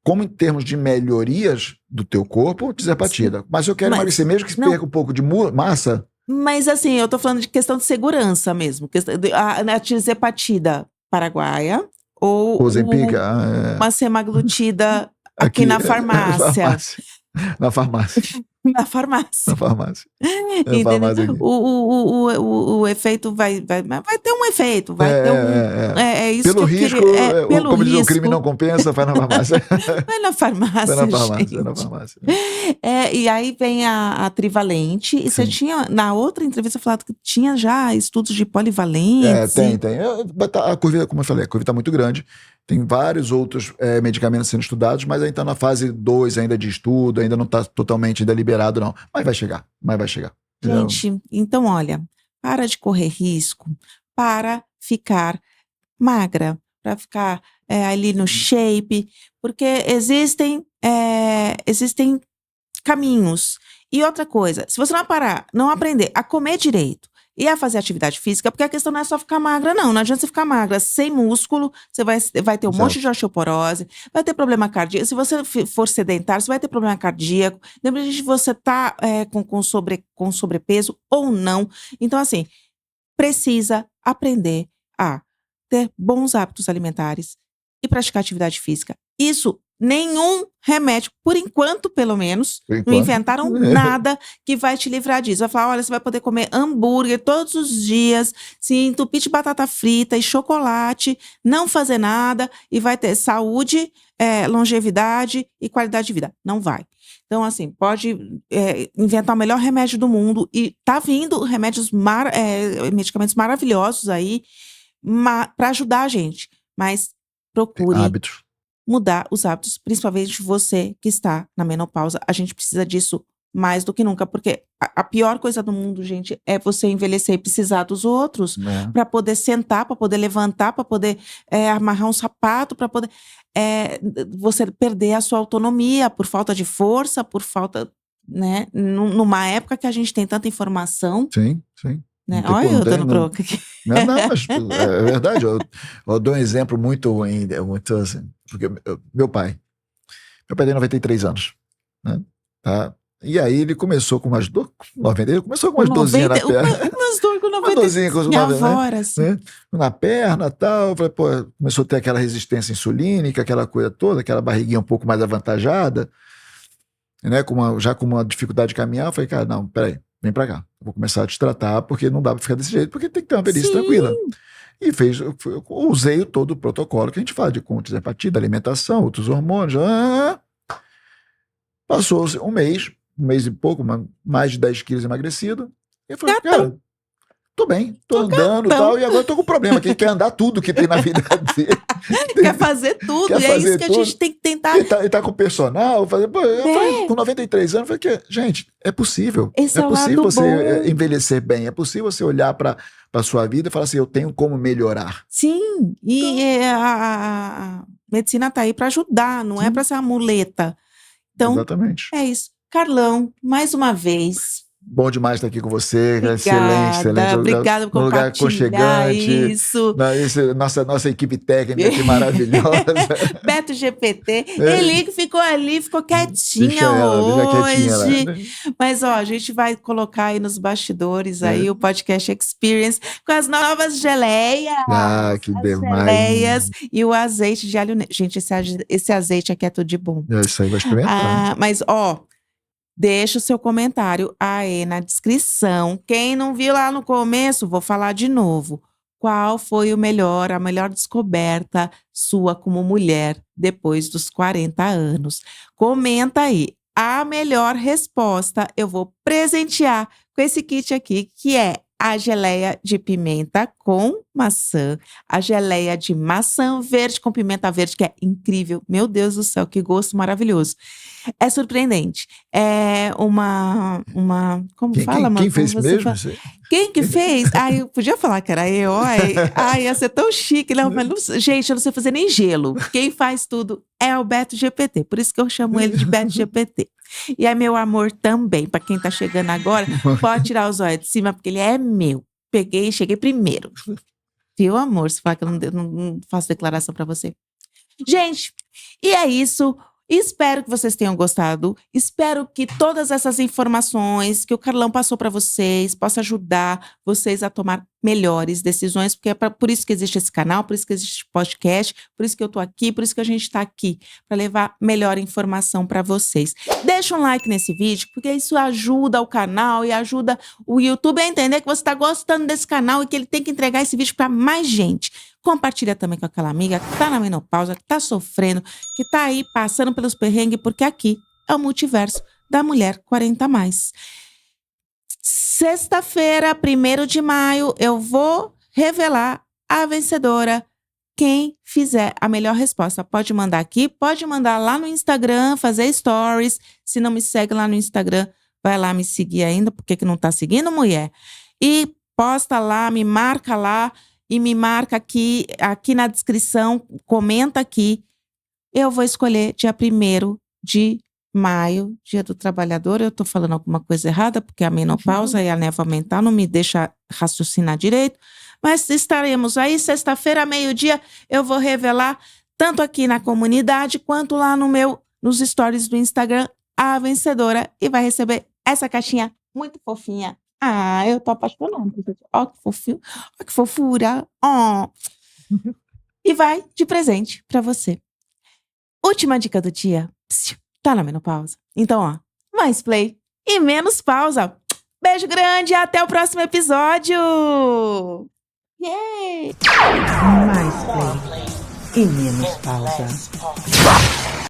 Como em termos de melhorias do teu corpo, Tizepatida. Mas se eu quero emagrecer, mesmo que perca um pouco de massa... Mas assim, eu tô falando de questão de segurança mesmo. A tirzepatida paraguaia ou Ozempic, uma semaglutida aqui na farmácia. Na farmácia. Na farmácia. Na farmácia. Entendeu? O efeito vai ter um efeito, vai ter um. É isso pelo que eu risco, queria. Pelo como diz risco. o crime não compensa, vai na farmácia. Vai na farmácia. Vai na farmácia, gente. vai na farmácia. E aí vem a trivalente. E você tinha, na outra entrevista, falado que tinha já estudos de polivalentes. Tem. A curva, como eu falei, a curva está muito grande. Tem vários outros medicamentos sendo estudados, mas ainda está na fase 2 ainda de estudo, ainda não está totalmente deliberado, não. Mas vai chegar. Gente, então olha, para de correr risco, para ficar magra, para ficar ali no shape, porque existem caminhos. E outra coisa, se você não aprender a comer direito e a fazer atividade física, porque a questão não é só ficar magra, não. Não adianta você ficar magra sem músculo, você vai ter um monte de osteoporose, vai ter problema cardíaco. Se você for sedentário, você vai ter problema cardíaco. Independente de você estar com sobrepeso ou não. Então, assim, precisa aprender a ter bons hábitos alimentares e praticar atividade física. Isso, nenhum remédio, por enquanto, pelo menos, não inventaram nada que vai te livrar disso. Vai falar, olha, você vai poder comer hambúrguer todos os dias, se entupir de batata frita e chocolate, não fazer nada e vai ter saúde, longevidade e qualidade de vida. Não vai. Então, assim, pode inventar o melhor remédio do mundo e tá vindo medicamentos maravilhosos aí para ajudar a gente. Mas procure mudar os hábitos, principalmente você que está na menopausa. A gente precisa disso mais do que nunca, porque a pior coisa do mundo, gente, é você envelhecer e precisar dos outros para poder sentar, para poder levantar, para poder amarrar um sapato, para poder você perder a sua autonomia por falta de força, por falta, né? Numa época que a gente tem tanta informação. Sim. Né? Olha eu dando bronca aqui. Não, mas é verdade. Eu dou um exemplo muito ruim, muito assim, porque meu pai tem 93 anos, né? Tá? E aí ele começou com umas dores, ele começou com umas dorzinhas na perna. Umas dores com 90. Uma dorzinha com minha avó era assim. Né? Na perna e tal. Falei, começou a ter aquela resistência insulínica, aquela coisa toda, aquela barriguinha um pouco mais avantajada, né? Já com uma dificuldade de caminhar. Eu falei, cara, não, peraí. Vem pra cá, vou começar a te tratar, porque não dá pra ficar desse jeito, porque tem que ter uma velhice tranquila. E eu usei todo o protocolo que a gente faz, de Tizepatida, alimentação, outros hormônios. Passou-se um mês e pouco, mais de 10 quilos emagrecido. E eu falei, cara, tô bem, tô andando e tal, e agora tô com um problema, que quer andar tudo que tem na vida dele. Quer fazer tudo, e é isso que a gente tem que tentar. Ele tá com personal, eu falei, com 93 anos, eu falei, gente, é possível. Esse é possível você bom. envelhecer bem, é possível você olhar para a sua vida e falar assim, eu tenho como melhorar. Sim, e a medicina tá aí para ajudar, não é para ser uma muleta. Então, exatamente. É isso. Carlão, mais uma vez. Bom demais estar aqui com você. Obrigada, excelente. Obrigada por lugar compartilhar isso. Nossa equipe técnica aqui maravilhosa. Beto GPT. Eli que ficou ali, ficou quietinha hoje. Mas, a gente vai colocar aí nos bastidores aí o podcast Experience com as novas geleias. Que demais. Geleias e o azeite de alho negro. Gente, esse azeite aqui é tudo de bom. Isso aí, vai experimentar. Mas, deixa o seu comentário aí na descrição. Quem não viu lá no começo, vou falar de novo. Qual foi a melhor descoberta sua como mulher depois dos 40 anos? Comenta aí. A melhor resposta eu vou presentear com esse kit aqui, que é a geleia de pimenta com maçã, a geleia de maçã verde com pimenta verde, que é incrível. Meu Deus do céu, que gosto maravilhoso. É surpreendente. É como fala, mano? Quem Como fez você mesmo? fala? Quem que fez? Ai, eu podia falar que era eu. Ai, ia ser tão chique. Não, mas gente, eu não sei fazer nem gelo. Quem faz tudo é o Beto GPT. Por isso que eu chamo ele de Beto GPT. E é meu amor também. Para quem tá chegando agora, pode tirar os olhos de cima, porque ele é meu. Cheguei primeiro. Viu, amor? Se falar que eu não faço declaração para você. Gente, e é isso. Espero que vocês tenham gostado. Espero que todas essas informações que o Carlão passou para vocês possam ajudar vocês a tomar melhores decisões, porque é por isso que existe esse canal, por isso que existe podcast, por isso que eu tô aqui, por isso que a gente tá aqui, para levar melhor informação para vocês. Deixa um like nesse vídeo, porque isso ajuda o canal e ajuda o YouTube a entender que você está gostando desse canal e que ele tem que entregar esse vídeo para mais gente. Compartilha também com aquela amiga que tá na menopausa, que tá sofrendo, que tá aí passando pelos perrengues, porque aqui é o multiverso da mulher 40+. Sexta-feira, 1º de maio, eu vou revelar a vencedora. Quem fizer a melhor resposta pode mandar aqui, pode mandar lá no Instagram, fazer stories. Se não me segue lá no Instagram, vai lá me seguir ainda, porque que não tá seguindo, mulher? E posta lá, me marca lá. E me marca aqui na descrição, comenta aqui. Eu vou escolher dia 1º de maio, Dia do Trabalhador. Eu tô falando alguma coisa errada, porque a menopausa e a névoa mental não me deixa raciocinar direito. Mas estaremos aí, sexta-feira, meio-dia, eu vou revelar, tanto aqui na comunidade, quanto lá nos stories do Instagram, a vencedora. E vai receber essa caixinha muito fofinha. Ah, eu tô apaixonada. Ó, que fofinho. Ó, que fofura. Ó. E vai de presente pra você. Última dica do dia. Tá na menopausa? Então, ó, mais play e menos pausa. Beijo grande e até o próximo episódio. Yay! Mais play e menos pausa.